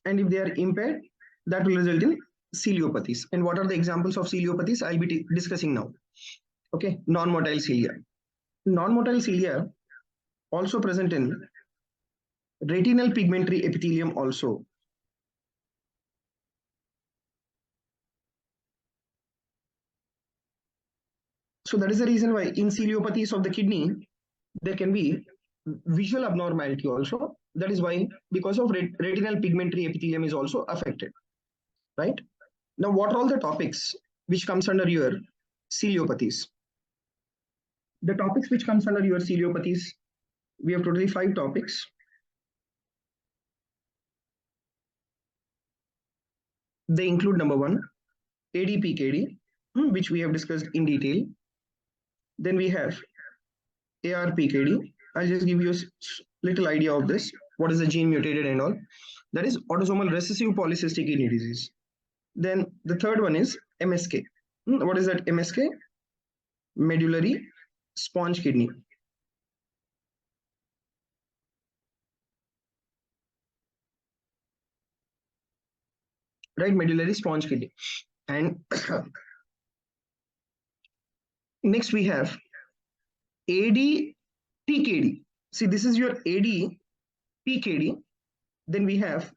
Speaker 1: And if they are impaired, that will result in ciliopathies. And what are the examples of ciliopathies? I'll be discussing now. Okay, non-motile cilia. Non-motile cilia also present in retinal pigmentary epithelium also. So that is the reason why in ciliopathies of the kidney, there can be visual abnormality also. That is why, because of retinal pigmentary epithelium is also affected, right? Now, what are all the topics which comes under your ciliopathies? The topics which comes under your ciliopathies, we have totally 5 topics. They include number 1, ADPKD, which we have discussed in detail. Then we have ARPKD. I'll just give you a little idea of this. What is the gene mutated and all? That is autosomal recessive polycystic kidney disease. Then the third one is MSK. What is that MSK? Medullary sponge kidney. Right, medullary sponge kidney. And next we have ADPKD. See, this is your ADPKD. Then we have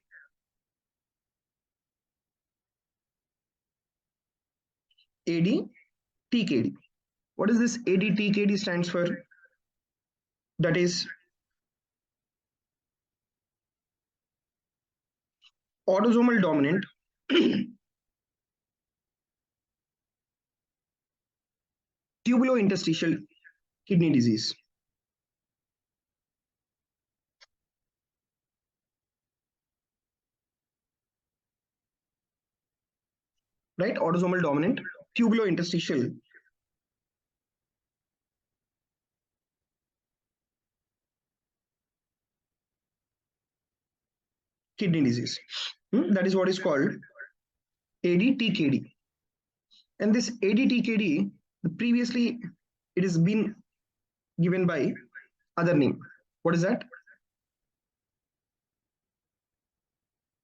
Speaker 1: ADTKD. What is this ADTKD stands for? That is autosomal dominant tubulointerstitial kidney disease. Right, autosomal dominant tubulointerstitial kidney disease. That is what is called ADTKD. And this ADTKD, previously it has been given by other name. What is that?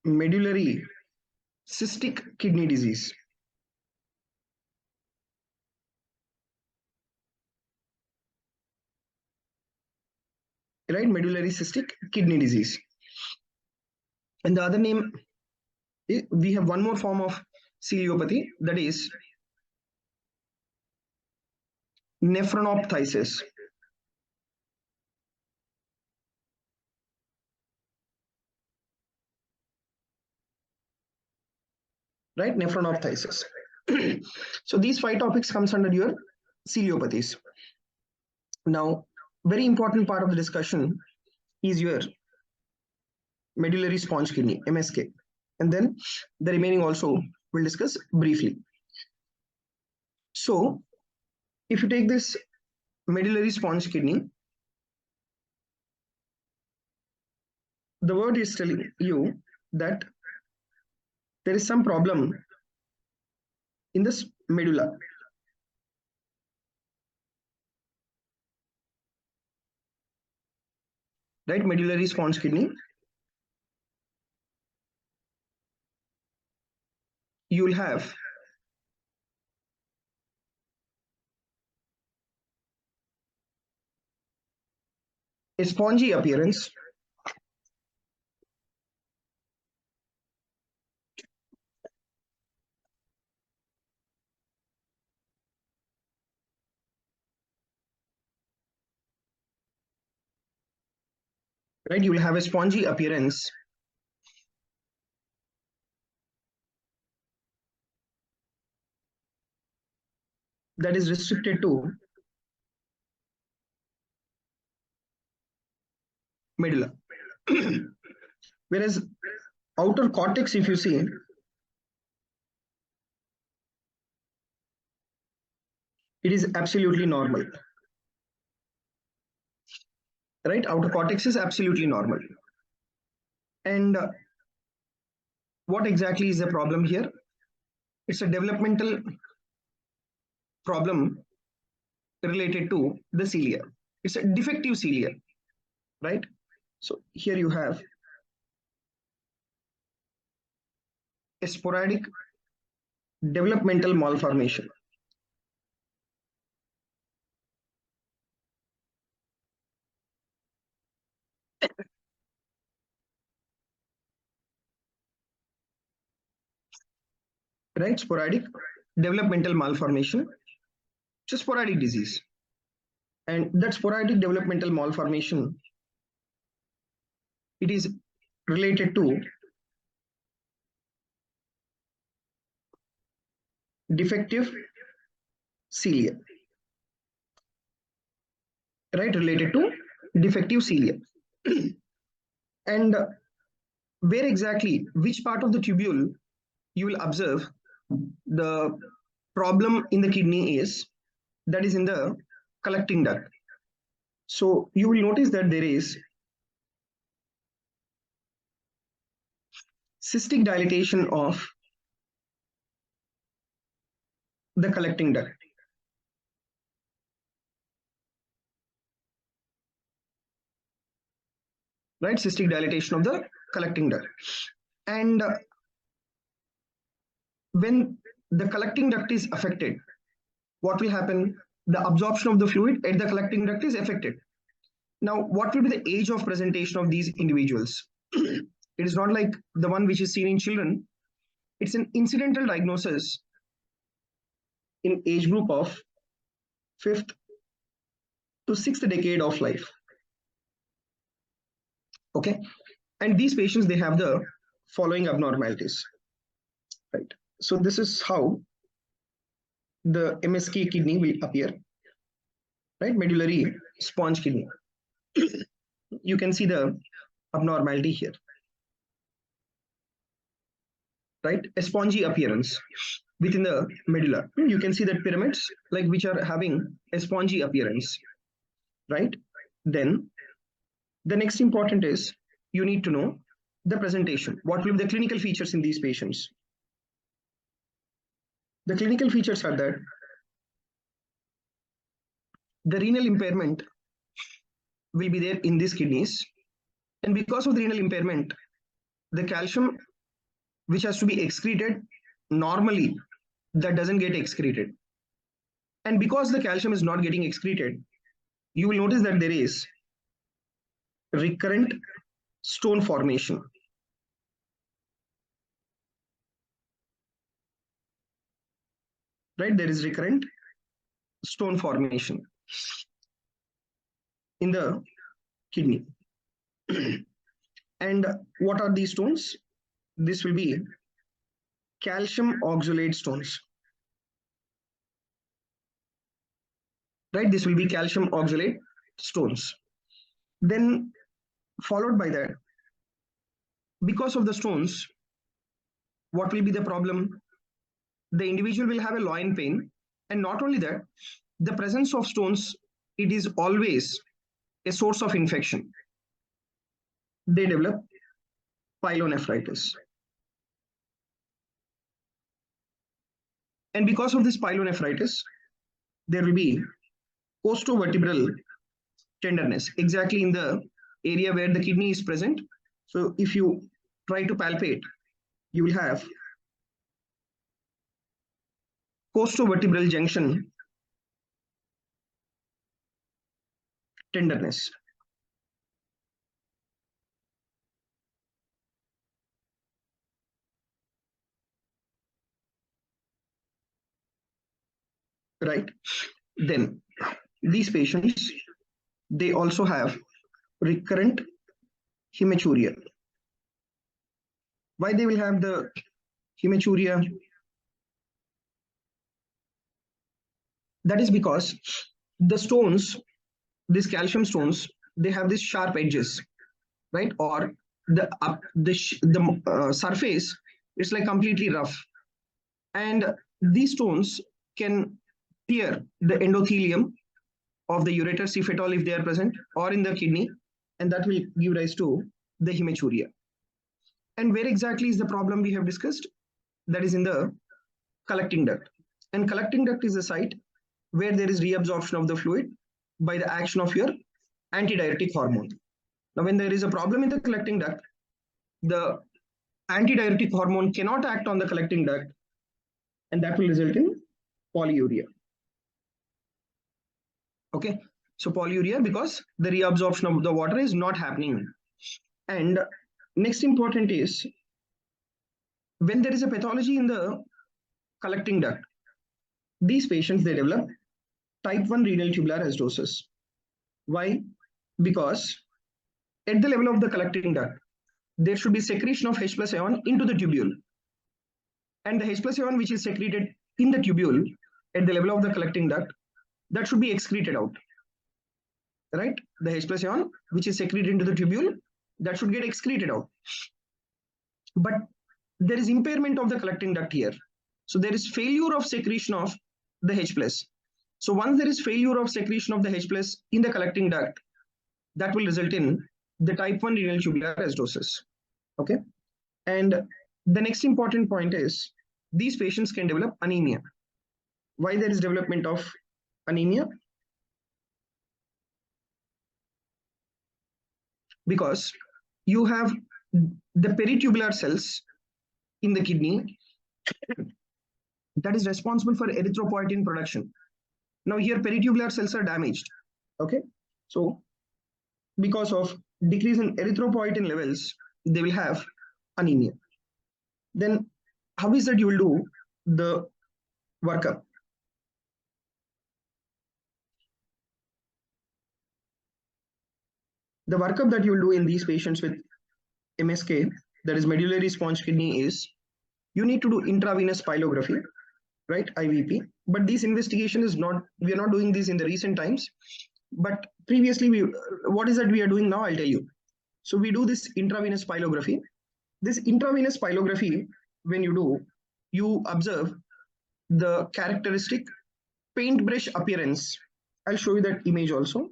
Speaker 1: Medullary cystic kidney disease. right? Medullary cystic kidney disease. And the other name, we have one more form of ciliopathy, that is nephronophthisis. Right, nephronophthisis. So these 5 topics comes under your ciliopathies. Now, very important part of the discussion is your medullary sponge kidney, MSK, and then the remaining also we'll discuss briefly. So if you take this medullary sponge kidney, the word is telling you that there is some problem in this medulla. Right, medullary sponge kidney, you will have a spongy appearance, right? You will have a spongy appearance that is restricted to medulla. Whereas outer cortex, if you see, it is absolutely normal. Right, outer cortex is absolutely normal. And what exactly is the problem here? It's a developmental problem related to the cilia. It's a defective cilia, right? So here you have a sporadic developmental malformation. Right, sporadic developmental malformation. It's a sporadic disease. And that sporadic developmental malformation, it is related to defective cilia. Right, related to defective cilia. And where exactly, which part of the tubule you will observe the problem in the kidney is, that is in the collecting duct. So you will notice that there is cystic dilatation of the collecting duct. Right, cystic dilatation of the collecting duct. And when the collecting duct is affected, what will happen? The absorption of the fluid at the collecting duct is affected. Now, what will be the age of presentation of these individuals? It is not like the one which is seen in children. It's an incidental diagnosis in age group of 5th to 6th decade of life. Okay, and these patients, they have the following abnormalities. Right, so this is how the MSK kidney will appear. Right, medullary sponge kidney. You can see the abnormality here. Right, a spongy appearance within the medulla. You can see that pyramids, like, which are having a spongy appearance. Right, then the next important is, you need to know the presentation. What will be the clinical features in these patients? The clinical features are that the renal impairment will be there in these kidneys, and because of the renal impairment, the calcium which has to be excreted normally, that doesn't get excreted. And because the calcium is not getting excreted, you will notice that there is recurrent stone formation. Right, there is recurrent stone formation in the kidney. And what are these stones? This will be calcium oxalate stones. Right, this will be calcium oxalate stones. Then followed by that, because of the stones, what will be the problem? The individual will have a loin pain, and not only that, the presence of stones, it is always a source of infection. They develop pyelonephritis. And because of this pyelonephritis, there will be costovertebral tenderness exactly in the area where the kidney is present. So if you try to palpate, you will have costovertebral junction tenderness. Right, then these patients, they also have recurrent hematuria. Why they will have the hematuria? That is because the stones, these calcium stones, they have these sharp edges, right? Or the surface is like completely rough, and these stones can tear the endothelium of the ureters if at all if they are present, or in the kidney, and that will give rise to the hematuria. And where exactly is the problem we have discussed? That is in the collecting duct. And collecting duct is a site where there is reabsorption of the fluid by the action of your antidiuretic hormone. Now, when there is a problem in the collecting duct, the antidiuretic hormone cannot act on the collecting duct, and that will result in polyuria. Okay, so polyuria because the reabsorption of the water is not happening. And next important is when there is a pathology in the collecting duct, these patients, they develop type 1 renal tubular acidosis. Why? Because at the level of the collecting duct, there should be secretion of H plus ion into the tubule. And the H plus ion which is secreted in the tubule at the level of the collecting duct, that should be excreted out. Right? The H plus ion which is secreted into the tubule, that should get excreted out. But there is impairment of the collecting duct here. So there is failure of secretion of the H plus. So once there is failure of secretion of the H plus in the collecting duct, that will result in the type 1 renal tubular acidosis. Okay. And the next important point is these patients can develop anemia. Why there is development of anemia? Because you have the peritubular cells in the kidney that is responsible for erythropoietin production. Now here peritubular cells are damaged. Okay. So because of decrease in erythropoietin levels, they will have anemia. Then how is that you will do the workup? The workup that you will do in these patients with MSK, that is medullary sponge kidney, is you need to do intravenous pyelography, right? IVP. But this investigation is not, we are not doing this in the recent times. But previously, what is that we are doing now? I'll tell you. So we do this intravenous pyelography. This intravenous pyelography, when you do, you observe the characteristic paintbrush appearance. I'll show you that image also.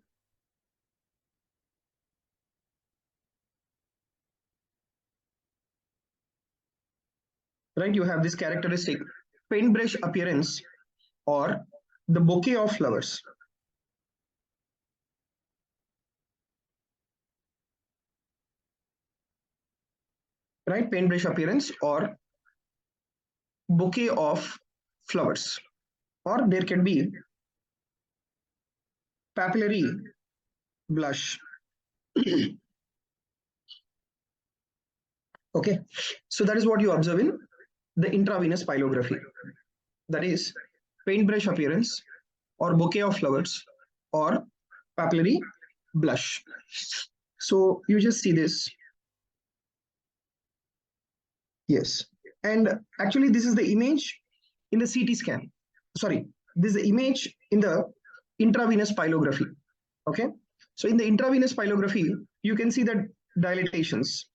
Speaker 1: Right, you have this characteristic paintbrush appearance or the bouquet of flowers. Right, paintbrush appearance or bouquet of flowers, or there can be papillary blush. Okay, so that is what you observe in the intravenous pyelography. That is paintbrush appearance or bouquet of flowers or papillary blush. So you just see this. Yes. And actually, this is the image in the CT scan. Sorry, this is the image in the intravenous pyelography. Okay. So in the intravenous pyelography, you can see the dilatations.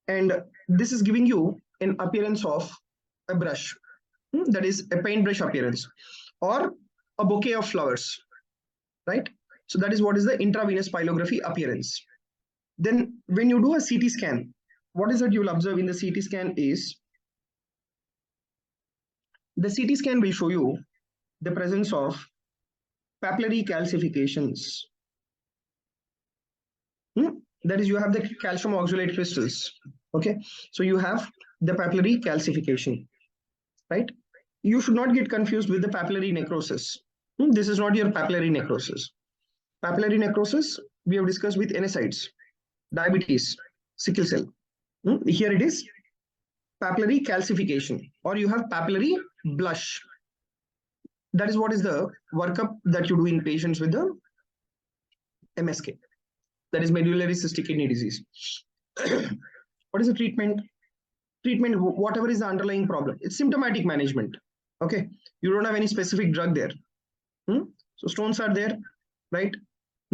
Speaker 1: And this is giving you an appearance of a brush, that is a paintbrush appearance, or a bouquet of flowers, right? So that is what is the intravenous pyelography appearance. Then when you do a CT scan, what is that you will observe in the CT scan is the CT scan will show you the presence of papillary calcifications. That is, you have the calcium oxalate crystals. Okay, so you have the papillary calcification, right? You should not get confused with the papillary necrosis. This is not your papillary necrosis. Papillary necrosis we have discussed with NSAIDs, diabetes, sickle cell. Here it is papillary calcification, or you have papillary blush. That is what is the workup that you do in patients with the MSK, that is medullary cystic kidney disease. What is the treatment? Treatment, whatever is the underlying problem, it's symptomatic management. Okay, you don't have any specific drug there. So stones are there, right?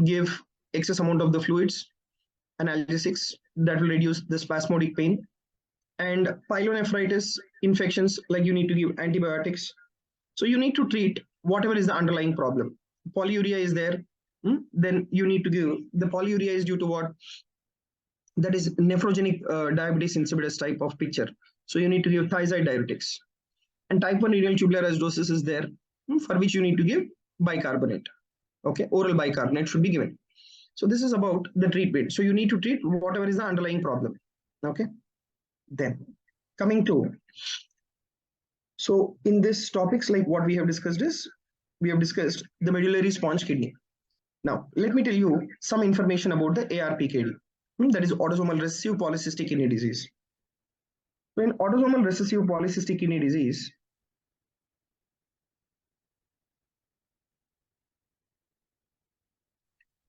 Speaker 1: Give excess amount of the fluids, analgesics that will reduce the spasmodic pain, and pyelonephritis infections, like you need to give antibiotics. So you need to treat whatever is the underlying problem. Polyuria is there, then you need to give, the polyuria is due to what? That is nephrogenic diabetes insipidus type of picture. So you need to give thiazide diuretics. And type 1 renal tubular acidosis is there, for which you need to give bicarbonate. Okay, oral bicarbonate should be given. So this is about the treatment. So you need to treat whatever is the underlying problem. Okay, then coming to, so in this topics, like what we have discussed is, we have discussed the medullary sponge kidney. Now let me tell you some information about the ARPKD, that is autosomal recessive polycystic kidney disease. So in autosomal recessive polycystic kidney disease,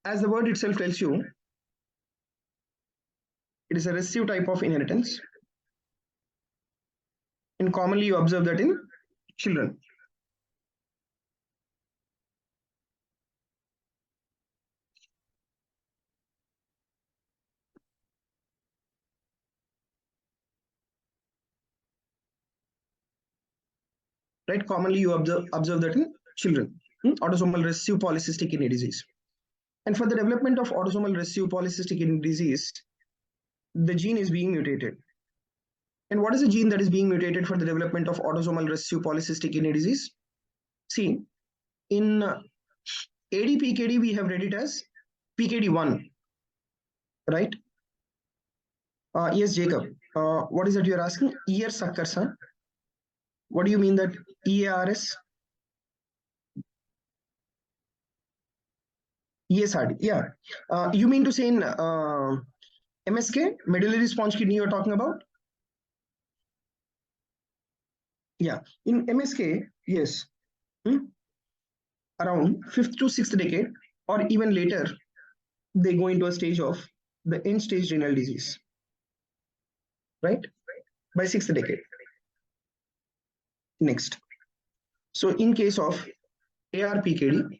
Speaker 1: as the word itself tells you, it is a recessive type of inheritance, and commonly you observe that in children. Right, commonly you observe that in children. Autosomal recessive polycystic kidney disease. And for the development of autosomal recessive polycystic kidney disease, the gene is being mutated. And what is the gene that is being mutated for the development of autosomal recessive polycystic kidney disease? See, in ADPKD, we have read it as PKD1, right? Yes, Jacob. What is that you're asking? ER suckers, huh? What do you mean that EARS? ESRD, yeah. You mean to say in MSK, medullary sponge kidney, you're talking about? Yeah, in MSK, yes. Around 5th to 6th decade, or even later, they go into a stage of the end stage renal disease, right? By 6th decade. Next. So in case of ARPKD,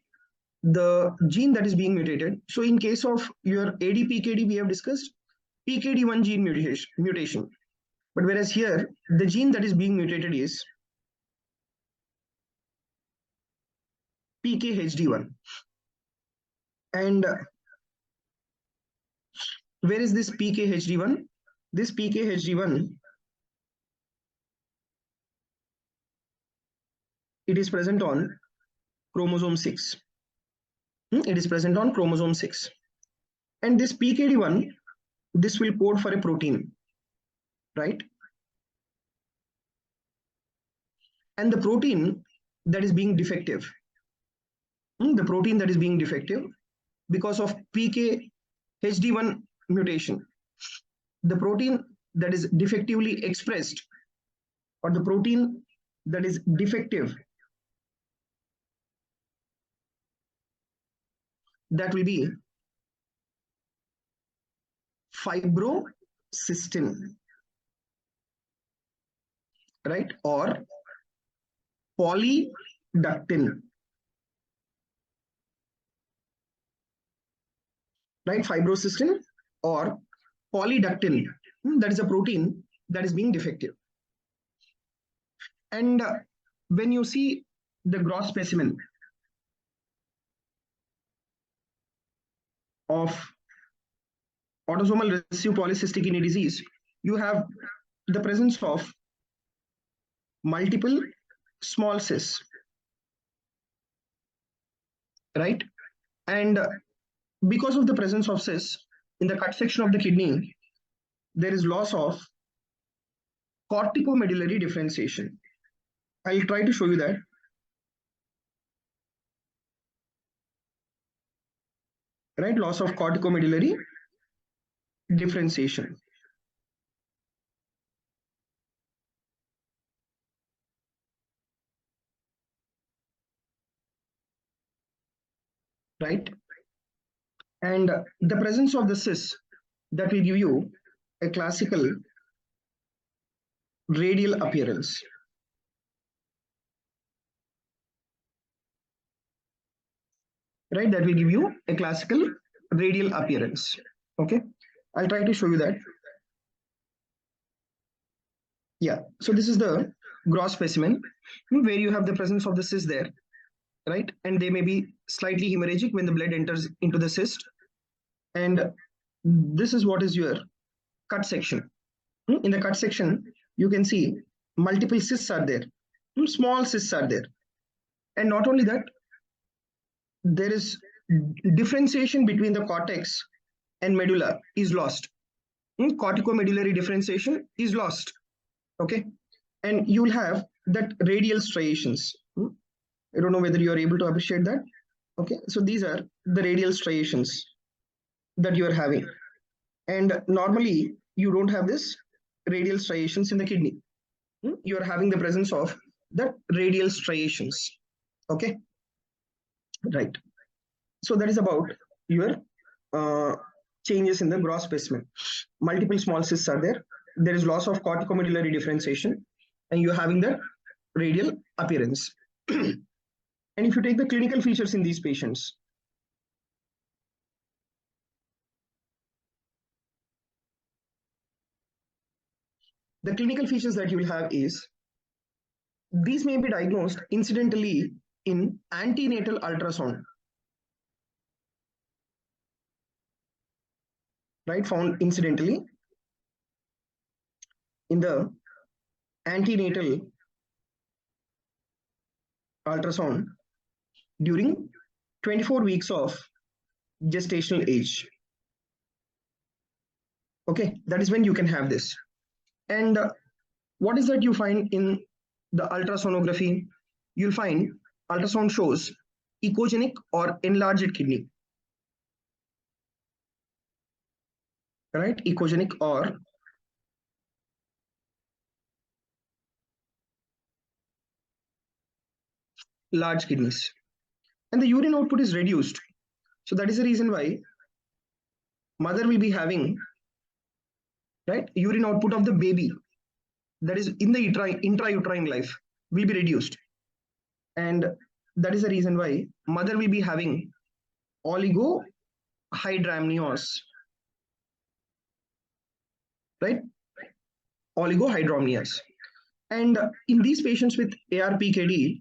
Speaker 1: the gene that is being mutated. So in case of your ADPKD, we have discussed PKD1 gene mutation. But whereas here, the gene that is being mutated is PKHD1. And where is this PKHD1? This PKHD1, it is present on chromosome 6. It is present on chromosome 6. And this PKD1, this will code for a protein, right? And the protein that is being defective, because of PKHD1 mutation, the protein that is defectively expressed or the protein that is defective, that will be fibrocystin, right? Or polydactin, right? Fibrocystin or polydactin, that is a protein that is being defective. And when you see the gross specimen of autosomal recessive polycystic kidney disease, you have the presence of multiple small cysts, right? And because of the presence of cysts in the cut section of the kidney, there is loss of corticomedullary differentiation. I'll try to show you that. Right, loss of corticomedullary differentiation. Right, and the presence of the cyst that will give you a classical radial appearance. Right, that will give you a classical radial appearance. Okay, I'll try to show you that. Yeah, so this is the gross specimen where you have the presence of the cyst there, right? And they may be slightly hemorrhagic when the blood enters into the cyst. And this is what is your cut section. In the cut section, you can see multiple cysts are there, small cysts are there. And not only that, there is differentiation between the cortex and medulla is lost. Corticomedullary differentiation is lost. Okay, and you will have that radial striations. I don't know whether you are able to appreciate that. Okay, so these are the radial striations that you are having, and normally you don't have this radial striations in the kidney. You are having the presence of the radial striations. Okay, right. So that is about your changes in the gross specimen. Multiple small cysts are there. There is loss of corticomedullary differentiation, and you're having the radial appearance. And if you take the clinical features in these patients, the clinical features that you will have is these may be diagnosed incidentally in antenatal ultrasound, right? Found incidentally in the antenatal ultrasound during 24 weeks of gestational age. Okay, that is when you can have this. And what is that you find in the ultrasonography? You'll find ultrasound shows echogenic or enlarged kidney, right? Echogenic or large kidneys. And the urine output is reduced. So that is the reason why mother will be having, right, urine output of the baby that is in the intrauterine life will be reduced. And that is the reason why mother will be having oligohydramnios, right? Oligohydramnios. And in these patients with ARPKD,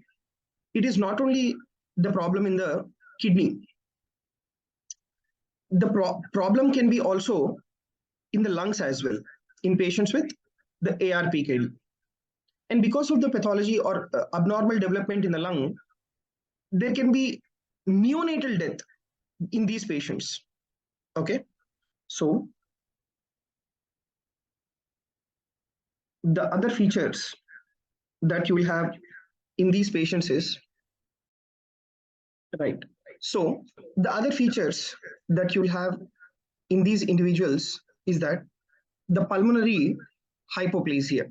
Speaker 1: it is not only the problem in the kidney. The problem can be also in the lungs as well in patients with the ARPKD. And because of the pathology or abnormal development in the lung, there can be neonatal death in these patients. Okay, so the other features that you will have in these patients is, right, so the other features that you will have in these individuals is that the pulmonary hypoplasia.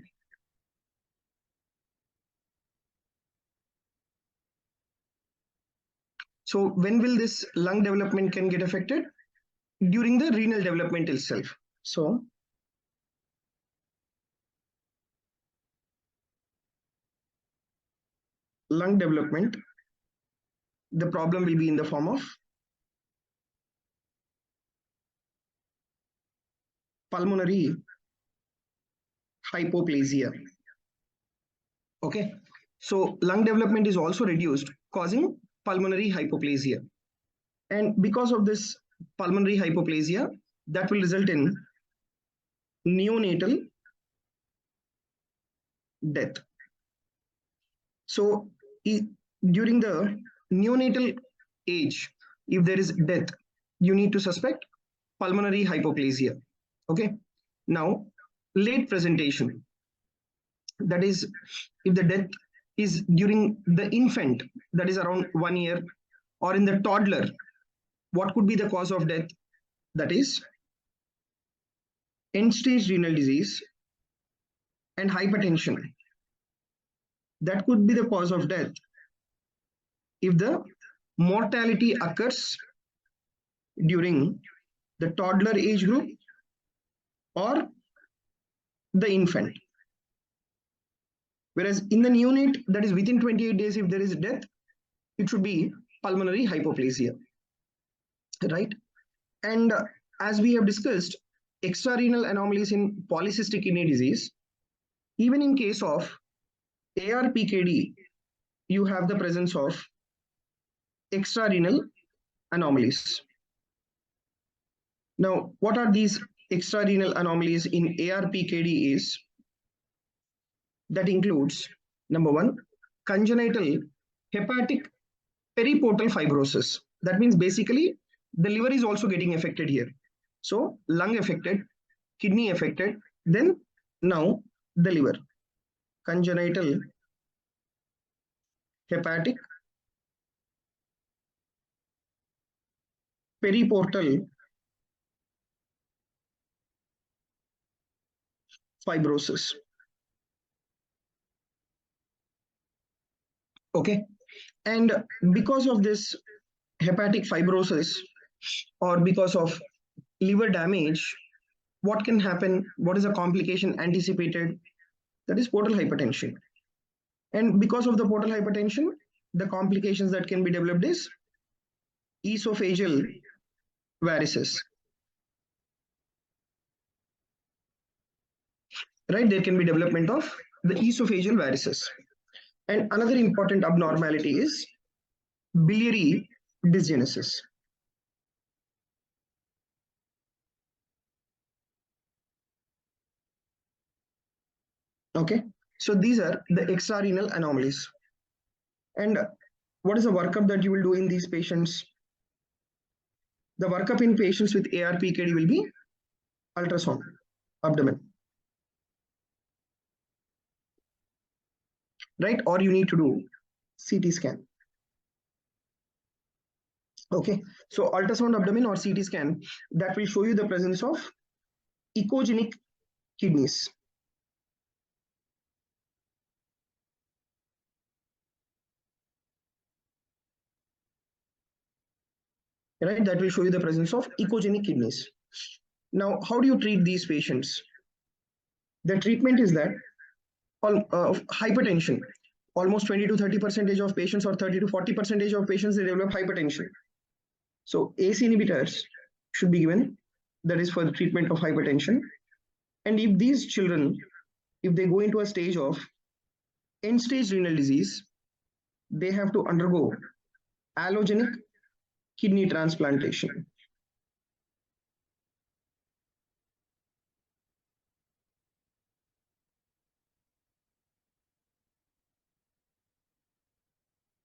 Speaker 1: So when will this lung development can get affected? During the renal development itself. So lung development, the problem will be in the form of pulmonary hypoplasia. Okay, so lung development is also reduced, causing pulmonary hypoplasia. And because of this pulmonary hypoplasia, that will result in neonatal death. So during the neonatal age, if there is death, you need to suspect pulmonary hypoplasia. Okay, now late presentation, that is if the death is during the infant, that is around 1 year, or in the toddler, what could be the cause of death? That is end stage renal disease and hypertension. That could be the cause of death if the mortality occurs during the toddler age group or the infant. Whereas in the neonate, that is within 28 days, if there is death, it should be pulmonary hypoplasia, right? And as we have discussed, extrarenal anomalies in polycystic kidney disease, even in case of ARPKD, you have the presence of extrarenal anomalies. Now, what are these extrarenal anomalies in ARPKD is, that includes, number one, congenital hepatic periportal fibrosis. That means basically the liver is also getting affected here. So lung affected, kidney affected, then now the liver. Congenital hepatic periportal fibrosis. Okay, and because of this hepatic fibrosis or because of liver damage, what can happen? What is a complication anticipated? That is portal hypertension. And because of the portal hypertension, the complications that can be developed is esophageal varices. Right, there can be development of the esophageal varices. And another important abnormality is biliary dysgenesis. Okay, so these are the extrarenal anomalies. And what is the workup that you will do in these patients? The workup in patients with ARPKD will be ultrasound abdomen, right? Or you need to do CT scan. Okay, so ultrasound abdomen or CT scan, that will show you the presence of echogenic kidneys. Right, that will show you the presence of echogenic kidneys. Now, how do you treat these patients? The treatment is that hypertension, almost 20 to 30% of patients, or 30 to 40% of patients, they develop hypertension. So ACE inhibitors should be given, that is for the treatment of hypertension. And if these children, if they go into a stage of end stage renal disease, they have to undergo allogenic kidney transplantation.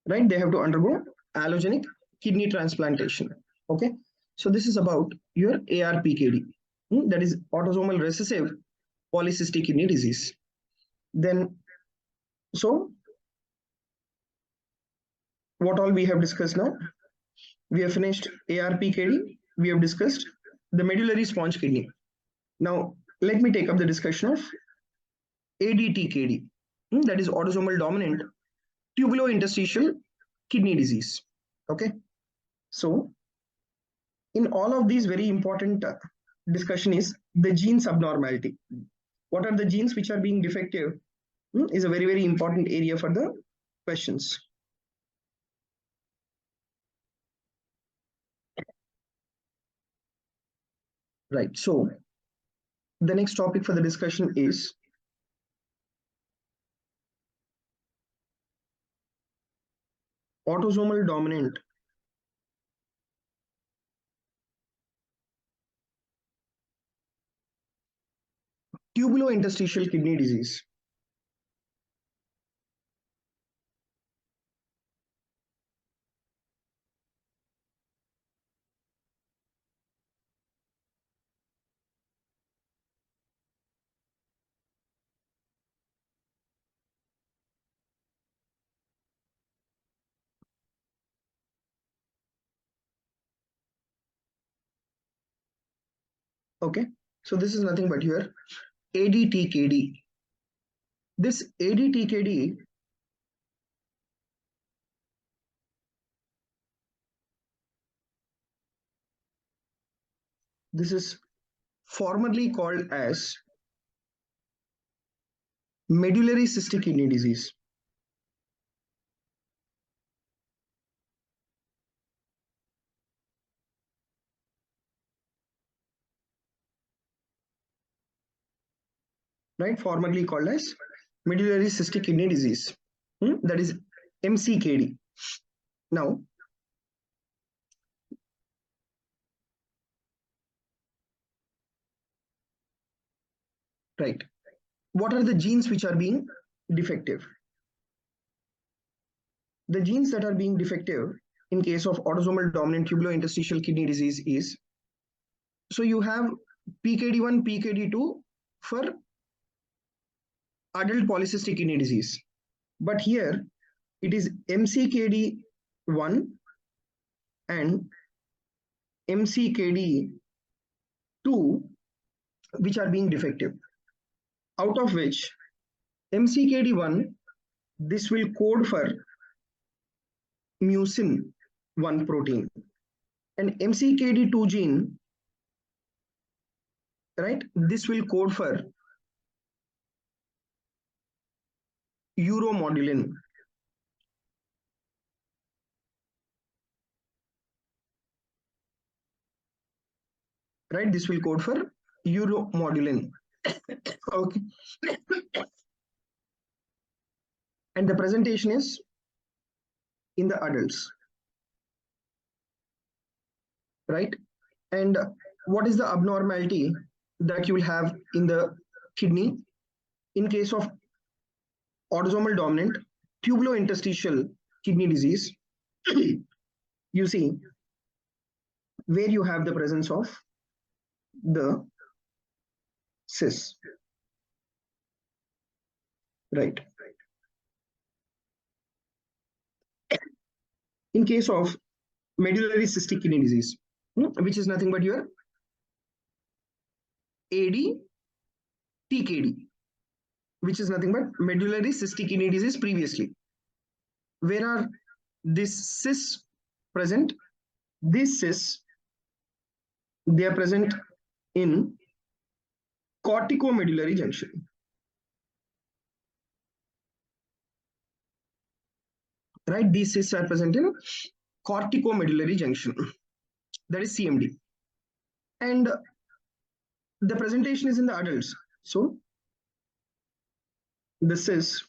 Speaker 1: Right, they have to undergo allogenic kidney transplantation. Okay, so this is about your ARPKD, that is autosomal recessive polycystic kidney disease. Then, so what all we have discussed now? We have finished ARPKD, we have discussed the medullary sponge kidney. Now, let me take up the discussion of ADTKD, that is autosomal dominant tubulointerstitial kidney disease. Okay, so in all of these, very important discussion is the genes abnormality. What are the genes which are being defective is a very important area for the questions. Right, so the next topic for the discussion is autosomal dominant tubulointerstitial kidney disease. Okay, so this is nothing but your ADTKD. This ADTKD this is formerly called as medullary cystic kidney disease. Right, formerly called as medullary cystic kidney disease, that is MCKD. Now, right, what are the genes which are being defective? The genes that are being defective in case of autosomal dominant tubulointerstitial kidney disease is, so you have PKD1, PKD2 for adult polycystic kidney disease, but here it is MCKD1 and MCKD2 which are being defective, out of which MCKD1, this will code for mucin 1 protein, and MCKD2 gene, right, this will code for uromodulin. Right, this will code for uromodulin. Okay, and the presentation is in the adults, right? And what is the abnormality that you will have in the kidney in case of autosomal dominant tubulointerstitial kidney disease? You see where you have the presence of the cyst, right? In case of medullary cystic kidney disease, which is nothing but your ADTKD, which is nothing but medullary cystic kidney disease previously. Where are these cysts present? These cysts, they are present in corticomedullary junction. Right, these cysts are present in corticomedullary junction, that is CMD. And the presentation is in the adults. So the cysts,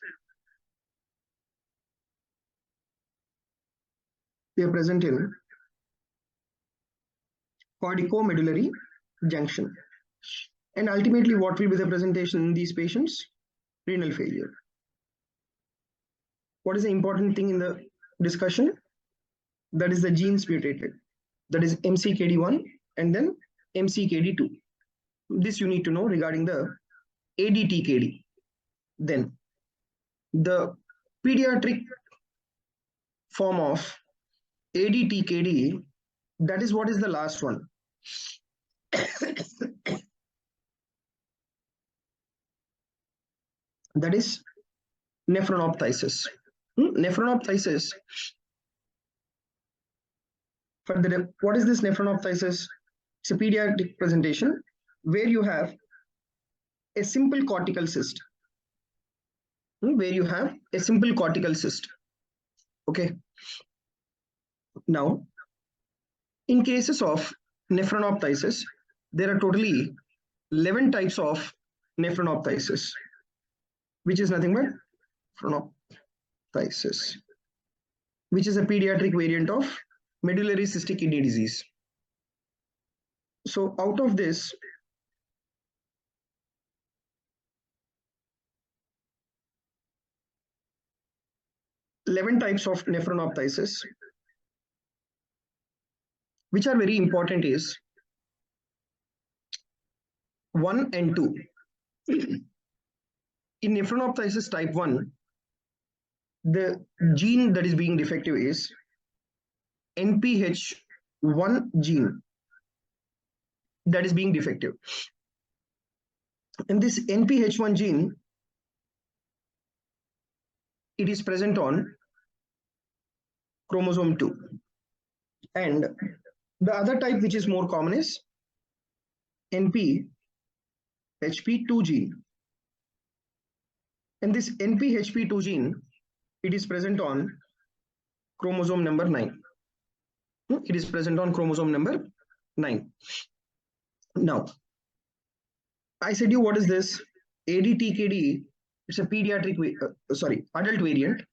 Speaker 1: they are present in corticomedullary junction. And ultimately, what will be the presentation in these patients? Renal failure. What is the important thing in the discussion? That is the genes mutated. That is MCKD1 and then MCKD2. This you need to know regarding the ADTKD. Then the pediatric form of ADTKD, that is what is the last one. that is nephronophthisis. Nephronophthisis, what is this nephronophthisis? It's a pediatric presentation where you have a simple cortical cyst. Where you have a simple cortical cyst. Okay. Now, in cases of nephronophthisis, there are totally 11 types of nephronophthisis, which is nothing but nephronophthisis, which is a pediatric variant of medullary cystic kidney disease. So out of this, eleven types of nephronophthisis, which are very important, is 1 and 2. In nephronophthisis type 1, the gene that is being defective is NPH1 gene that is being defective. And this NPH1 gene, it is present on chromosome 2. And the other type which is more common is NPHP2 gene. And this NPHP2 gene, it is present on chromosome number 9. It is present on chromosome number 9. Now, I said you what is this? ADTKD, it's a pediatric, adult variant,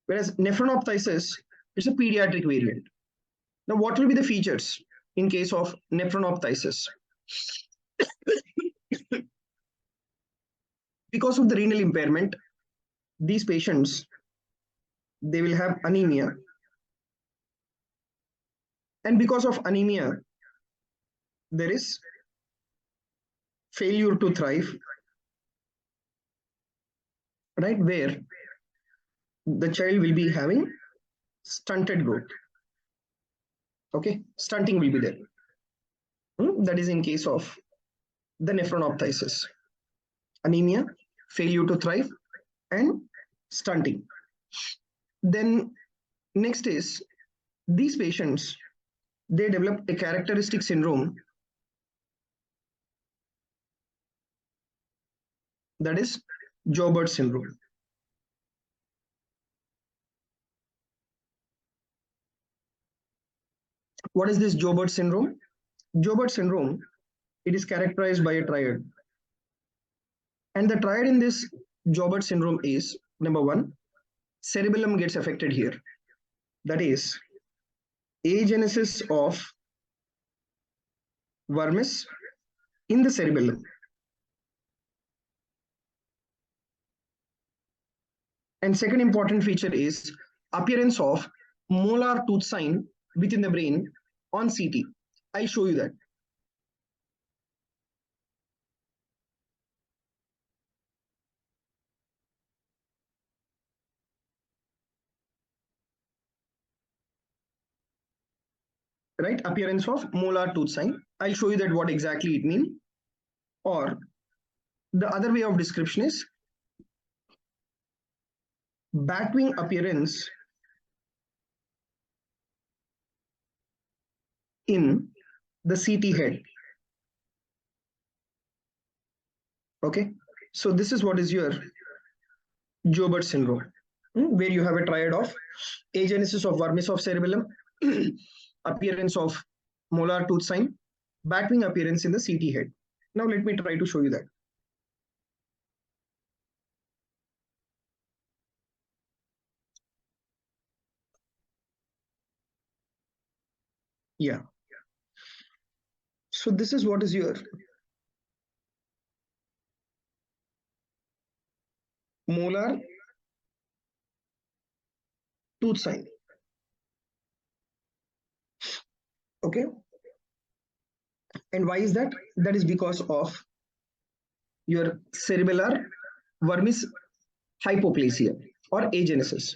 Speaker 1: whereas nephronophthisis, it's a pediatric variant. Now, what will be the features in case of nephronophthisis? Because of the renal impairment, these patients, they will have anemia. And because of anemia, there is failure to thrive, right? Where the child will be having stunted growth. Okay, stunting will be there. That is in case of the nephronophthisis. Anemia, failure to thrive, and stunting. Then next is these patients, they develop a characteristic syndrome, that is Joubert syndrome. What is this Joubert syndrome? Joubert syndrome, it is characterized by a triad. And the triad in this Joubert syndrome is, number 1, cerebellum gets affected here. That is agenesis of vermis in the cerebellum. And second important feature is appearance of molar tooth sign within the brain on CT. I'll show you that. Right, appearance of molar tooth sign. I'll show you that what exactly it means. Or the other way of description is batwing appearance in the CT head. Okay, so this is what is your Joubert syndrome, where you have a triad of agenesis of vermis of cerebellum, appearance of molar tooth sign, batwing appearance in the CT head. Now let me try to show you that. Yeah. So this is what is your molar tooth sign. Okay. And why is that? That is because of your cerebellar vermis hypoplasia or agenesis.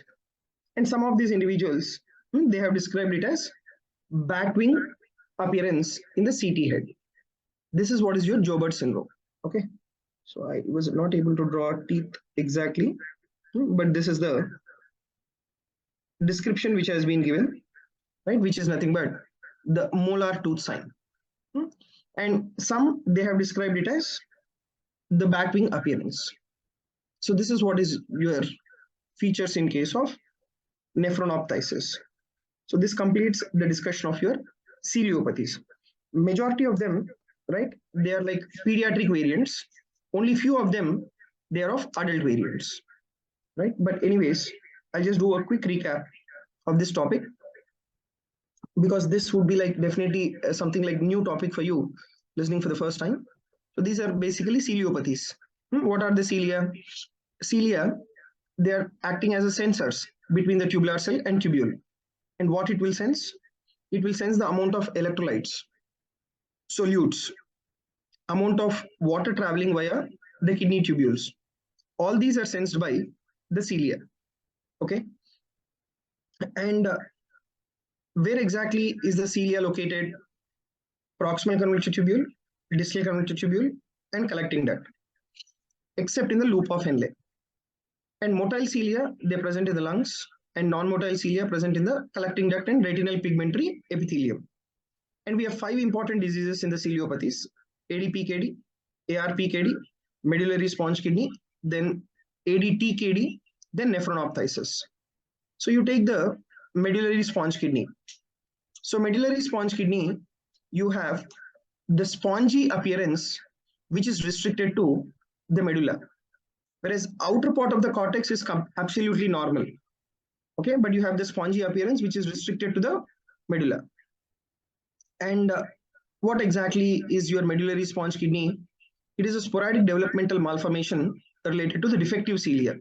Speaker 1: And some of these individuals, they have described it as batwing appearance in the CT head. This is what is your Joubert syndrome. Okay. So I was not able to draw teeth exactly, but this is the description which has been given, right? Which is nothing but the molar tooth sign. And some they have described it as the back wing appearance. So this is what is your features in case of nephronophthisis. So this completes the discussion of your ciliopathies. Majority of them, right, they are like pediatric variants. Only few of them, they are of adult variants, right? But anyways, I'll just do a quick recap of this topic because this would be like definitely something like new topic for you listening for the first time. So these are basically ciliopathies. What are the cilia? Cilia, they are acting as a sensors between the tubular cell and tubule. And what it will sense? It will sense the amount of electrolytes, solutes, amount of water traveling via the kidney tubules. All these are sensed by the cilia. Okay. And where exactly is the cilia located? Proximal convoluted tubule, distal convoluted tubule, and collecting duct, except in the loop of Henle. And motile cilia, they present in the lungs, and non-motile cilia present in the collecting duct and retinal pigmentary epithelium. And we have 5 important diseases in the ciliopathies: ADPKD, ARPKD, medullary sponge kidney, then ADTKD, then nephronophthisis. So you take the medullary sponge kidney. So medullary sponge kidney, you have the spongy appearance which is restricted to the medulla, whereas outer part of the cortex is absolutely normal. Okay, but you have the spongy appearance which is restricted to the medulla. And what exactly is your medullary sponge kidney? It is a sporadic developmental malformation related to the defective cilia.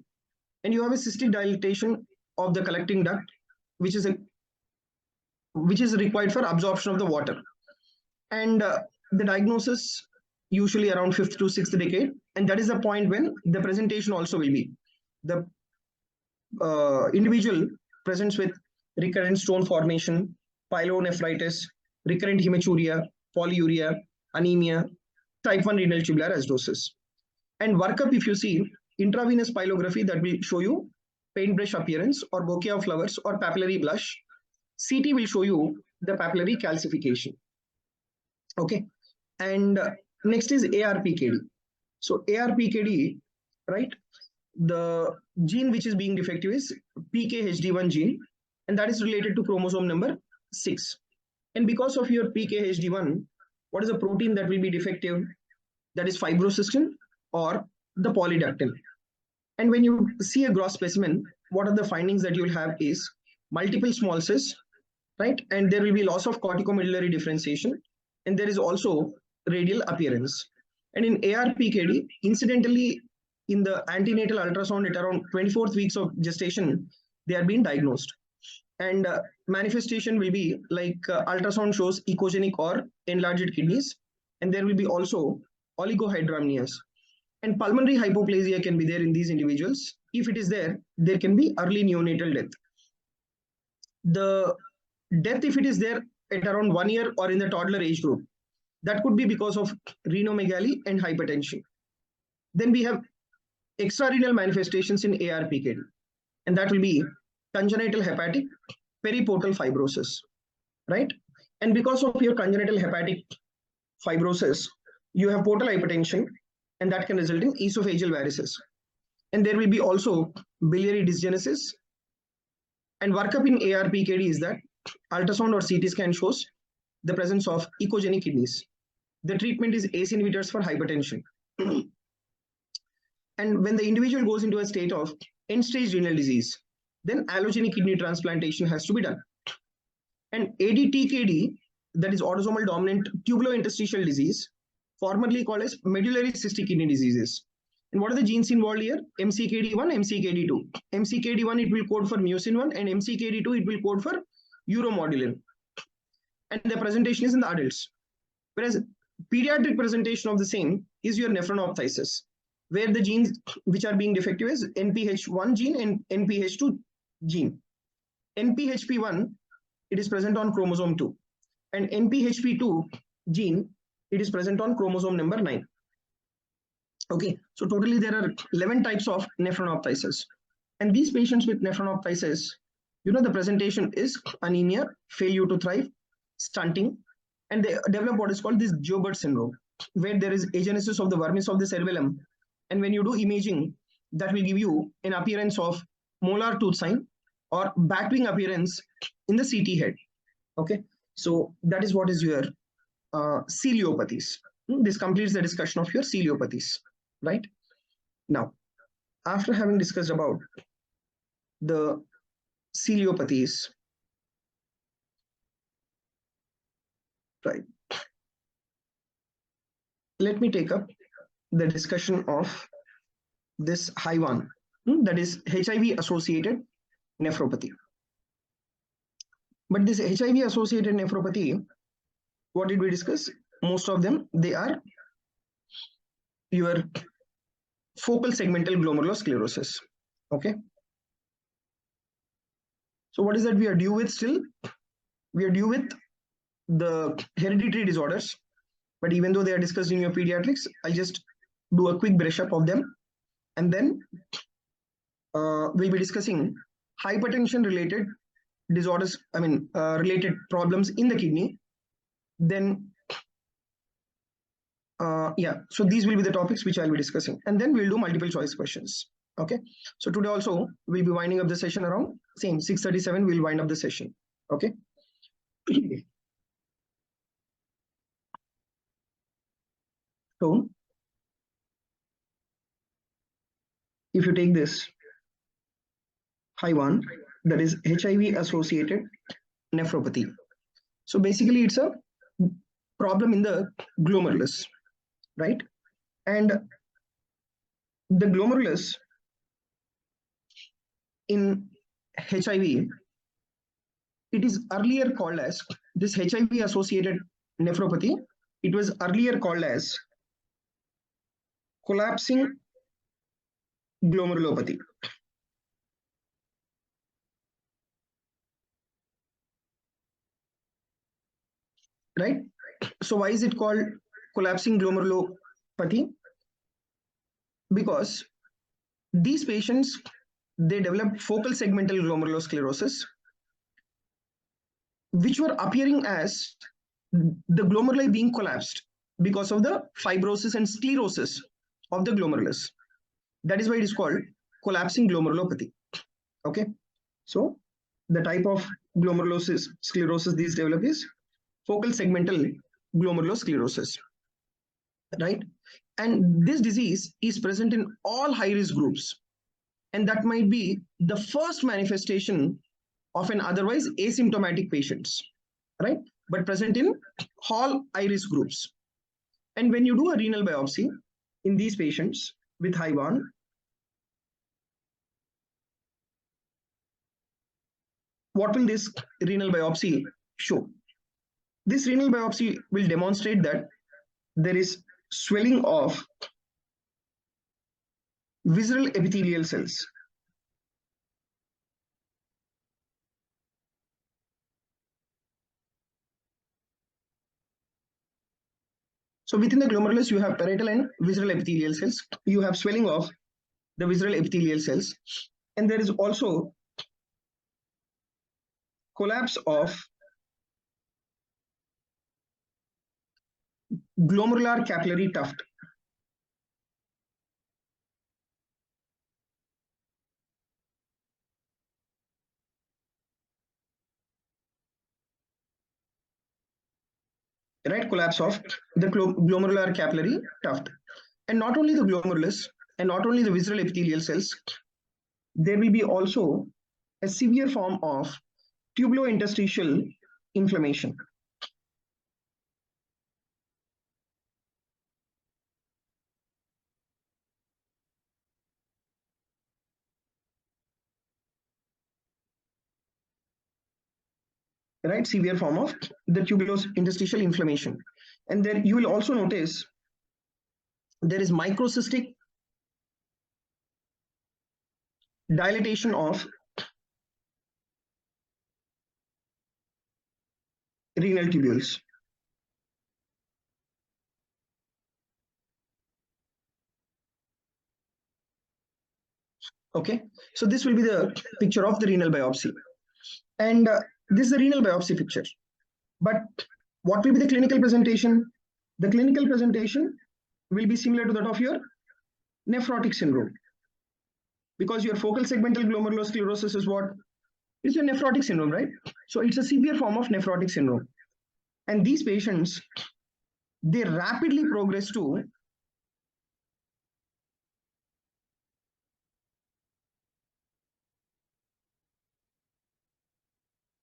Speaker 1: And you have a cystic dilatation of the collecting duct, which is required for absorption of the water. And the diagnosis usually around 5th to 6th decade, and that is the point when the presentation also will be. The individual presents with recurrent stone formation, pyelonephritis, recurrent hematuria, polyuria, anemia, type 1 renal tubular acidosis. And workup, if you see, intravenous pyelography, that will show you paintbrush appearance or bouquet of flowers or papillary blush. CT will show you the papillary calcification. Okay. And next is ARPKD. So ARPKD, right? The gene which is being defective is PKHD1 gene, and that is related to chromosome number 6. And because of your PKHD1, what is the protein that will be defective? That is fibrocystin or the polydactyl. And when you see a gross specimen, what are the findings that you will have is multiple small cysts, right? And there will be loss of corticomedullary differentiation, and there is also radial appearance. And in ARPKD, incidentally, in the antenatal ultrasound at around 24th weeks of gestation, they are being diagnosed. And manifestation will be like ultrasound shows echogenic or enlarged kidneys, and there will be also oligohydramnias. And pulmonary hypoplasia can be there in these individuals. If it is there, there can be early neonatal death. The death, if it is there at around 1 year or in the toddler age group, that could be because of renomegaly and hypertension. Then we have extrarenal manifestations in ARPKD, and that will be congenital hepatic periportal fibrosis, right? And because of your congenital hepatic fibrosis, you have portal hypertension, and that can result in esophageal varices. And there will be also biliary dysgenesis. And workup in ARPKD is that ultrasound or CT scan shows the presence of echogenic kidneys. The treatment is ACE inhibitors for hypertension. And when the individual goes into a state of end-stage renal disease, then allogenic kidney transplantation has to be done. And ADTKD, that is autosomal dominant tubulointerstitial disease, formerly called as medullary cystic kidney diseases. And what are the genes involved here? MCKD1, MCKD2. MCKD1, it will code for mucin 1, and MCKD2, it will code for uromodulin. And the presentation is in the adults. Whereas pediatric presentation of the same is your nephronophthisis, where the genes which are being defective is NPH1 gene and NPH2 gene. NPHP1, it is present on chromosome 2. And NPHP2 gene, it is present on chromosome number 9. Okay, so totally there are 11 types of nephronophthisis. And these patients with nephronophthisis, the presentation is anemia, failure to thrive, stunting, and they develop what is called this Joubert syndrome, where there is agenesis of the vermis of the cerebellum. And when you do imaging, that will give you an appearance of molar tooth sign or batwing appearance in the CT head. Okay, so that is what is your ciliopathies. This completes the discussion of your ciliopathies, right? Now, after having discussed about the ciliopathies, right, let me take up the discussion of this high one, that is HIV associated nephropathy. But this HIV associated nephropathy, what did we discuss? Most of them, they are your focal segmental glomerulosclerosis. Okay. So what is that we are due with still? We are due with the hereditary disorders, but even though they are discussed in your pediatrics, I'll just do a quick brush up of them. And then we'll be discussing hypertension related disorders, related problems in the kidney. Then, so these will be the topics which I'll be discussing. And then we'll do multiple choice questions. Okay. So today also, we'll be winding up the session around same 6:37, we'll wind up the session. Okay. So if you take this high one, that is HIV associated nephropathy. So basically it's a problem in the glomerulus, right? And the glomerulus in HIV, it is earlier called as this HIV associated nephropathy. It was earlier called as collapsing glomerulopathy. Right? So why is it called collapsing glomerulopathy? Because these patients, they develop focal segmental glomerulosclerosis, which were appearing as the glomeruli being collapsed because of the fibrosis and sclerosis of the glomerulus. That is why it is called collapsing glomerulopathy. Okay, so the type of glomerulosclerosis these develop is focal segmental glomerulosclerosis, right? And this disease is present in all high risk groups, and that might be the first manifestation of an otherwise asymptomatic patients, right? But present in all high risk groups. And when you do a renal biopsy in these patients with high one, what will this renal biopsy show? This renal biopsy will demonstrate that there is swelling of visceral epithelial cells. So within the glomerulus, you have parietal and visceral epithelial cells. You have swelling of the visceral epithelial cells. And there is also collapse of glomerular capillary tuft. Right, collapse of the glomerular capillary tuft. And not only the glomerulus and not only the visceral epithelial cells, there will be also a severe form of tubulointerstitial inflammation. Right, severe form of the tubulointerstitial inflammation. And then you will also notice there is microcystic dilatation of renal tubules. Okay, so this will be the picture of the renal biopsy, and this is the renal biopsy picture. But what will be the clinical presentation? The clinical presentation will be similar to that of your nephrotic syndrome, because your focal segmental glomerulosclerosis is what? It's a nephrotic syndrome, right? So it's a severe form of nephrotic syndrome. And these patients, they rapidly progress to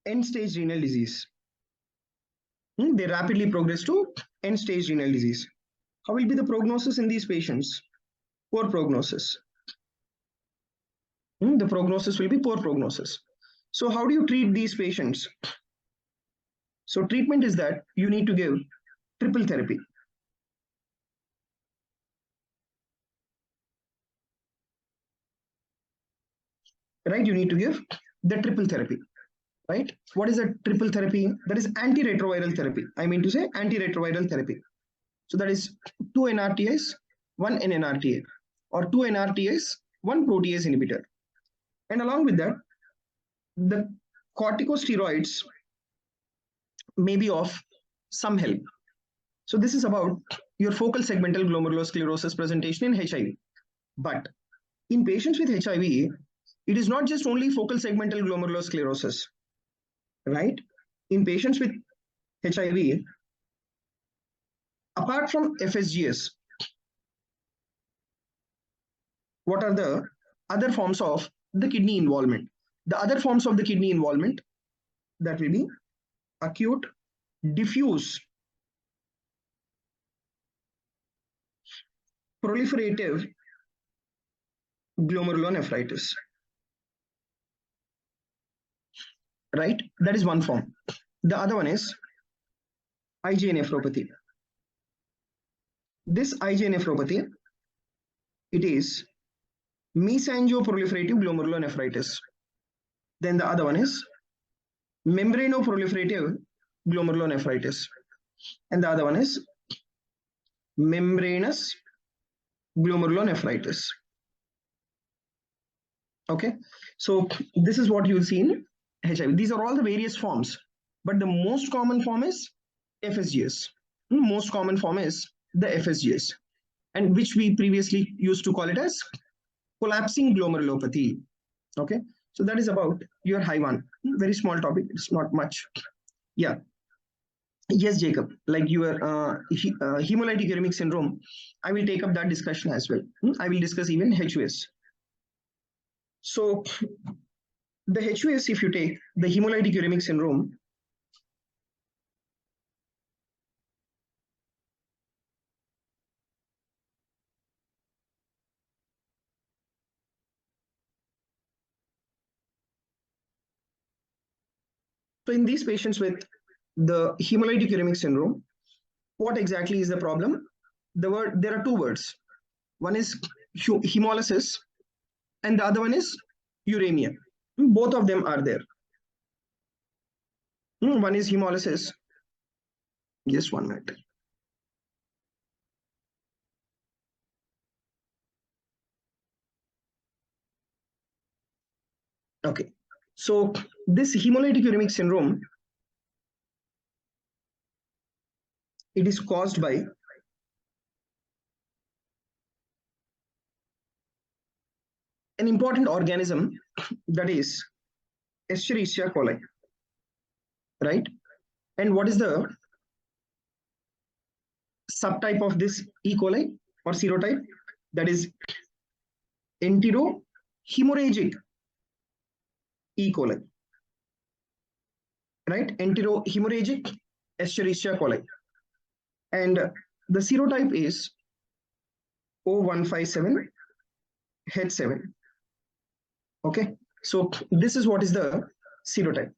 Speaker 1: end-stage renal disease. They rapidly progress to end-stage renal disease. How will be the prognosis in these patients? Poor prognosis. The prognosis will be poor prognosis. So how do you treat these patients? So treatment is that you need to give triple therapy. Right? You need to give the triple therapy. Right? What is a triple therapy? That is antiretroviral therapy. I mean to say antiretroviral therapy. So that is 2 NRTs, 1 NNRTA, or 2 NRTs, 1 protease inhibitor. And along with that, the corticosteroids may be of some help. So this is about your focal segmental glomerulosclerosis presentation in HIV. But in patients with HIV, it is not just only focal segmental glomerulosclerosis, right? In patients with HIV, apart from FSGS, what are the other forms of the kidney involvement? The other forms of the kidney involvement, that will be acute, diffuse, proliferative glomerulonephritis, right? That is one form. The other one is IgA nephropathy. This IgA nephropathy, it is mesangial-proliferative glomerulonephritis. Then the other one is membranoproliferative glomerulonephritis. And the other one is membranous glomerulonephritis. Okay, so this is what you'll see in HIV. These are all the various forms, but the most common form is FSGS. Most common form is the FSGS, and which we previously used to call it as collapsing glomerulopathy. Okay, so that is about your high one. Very small topic, it's not much. Yeah. Yes, Jacob, like your hemolytic uremic syndrome, I will take up that discussion as well. I will discuss even HUS. So the HUS, if you take the hemolytic uremic syndrome, so in these patients with the hemolytic uremic syndrome, what exactly is the problem? There are two words. One is hemolysis, and the other one is uremia. Both of them are there. One is hemolysis. Just 1 minute. Okay, so this hemolytic uremic syndrome, it is caused by an important organism, that is Escherichia coli, right? And what is the subtype of this E. coli or serotype? That is enterohemorrhagic E. coli, right? Enterohemorrhagic Escherichia coli. And the serotype is O157H7. Okay, so this is what is the serotype.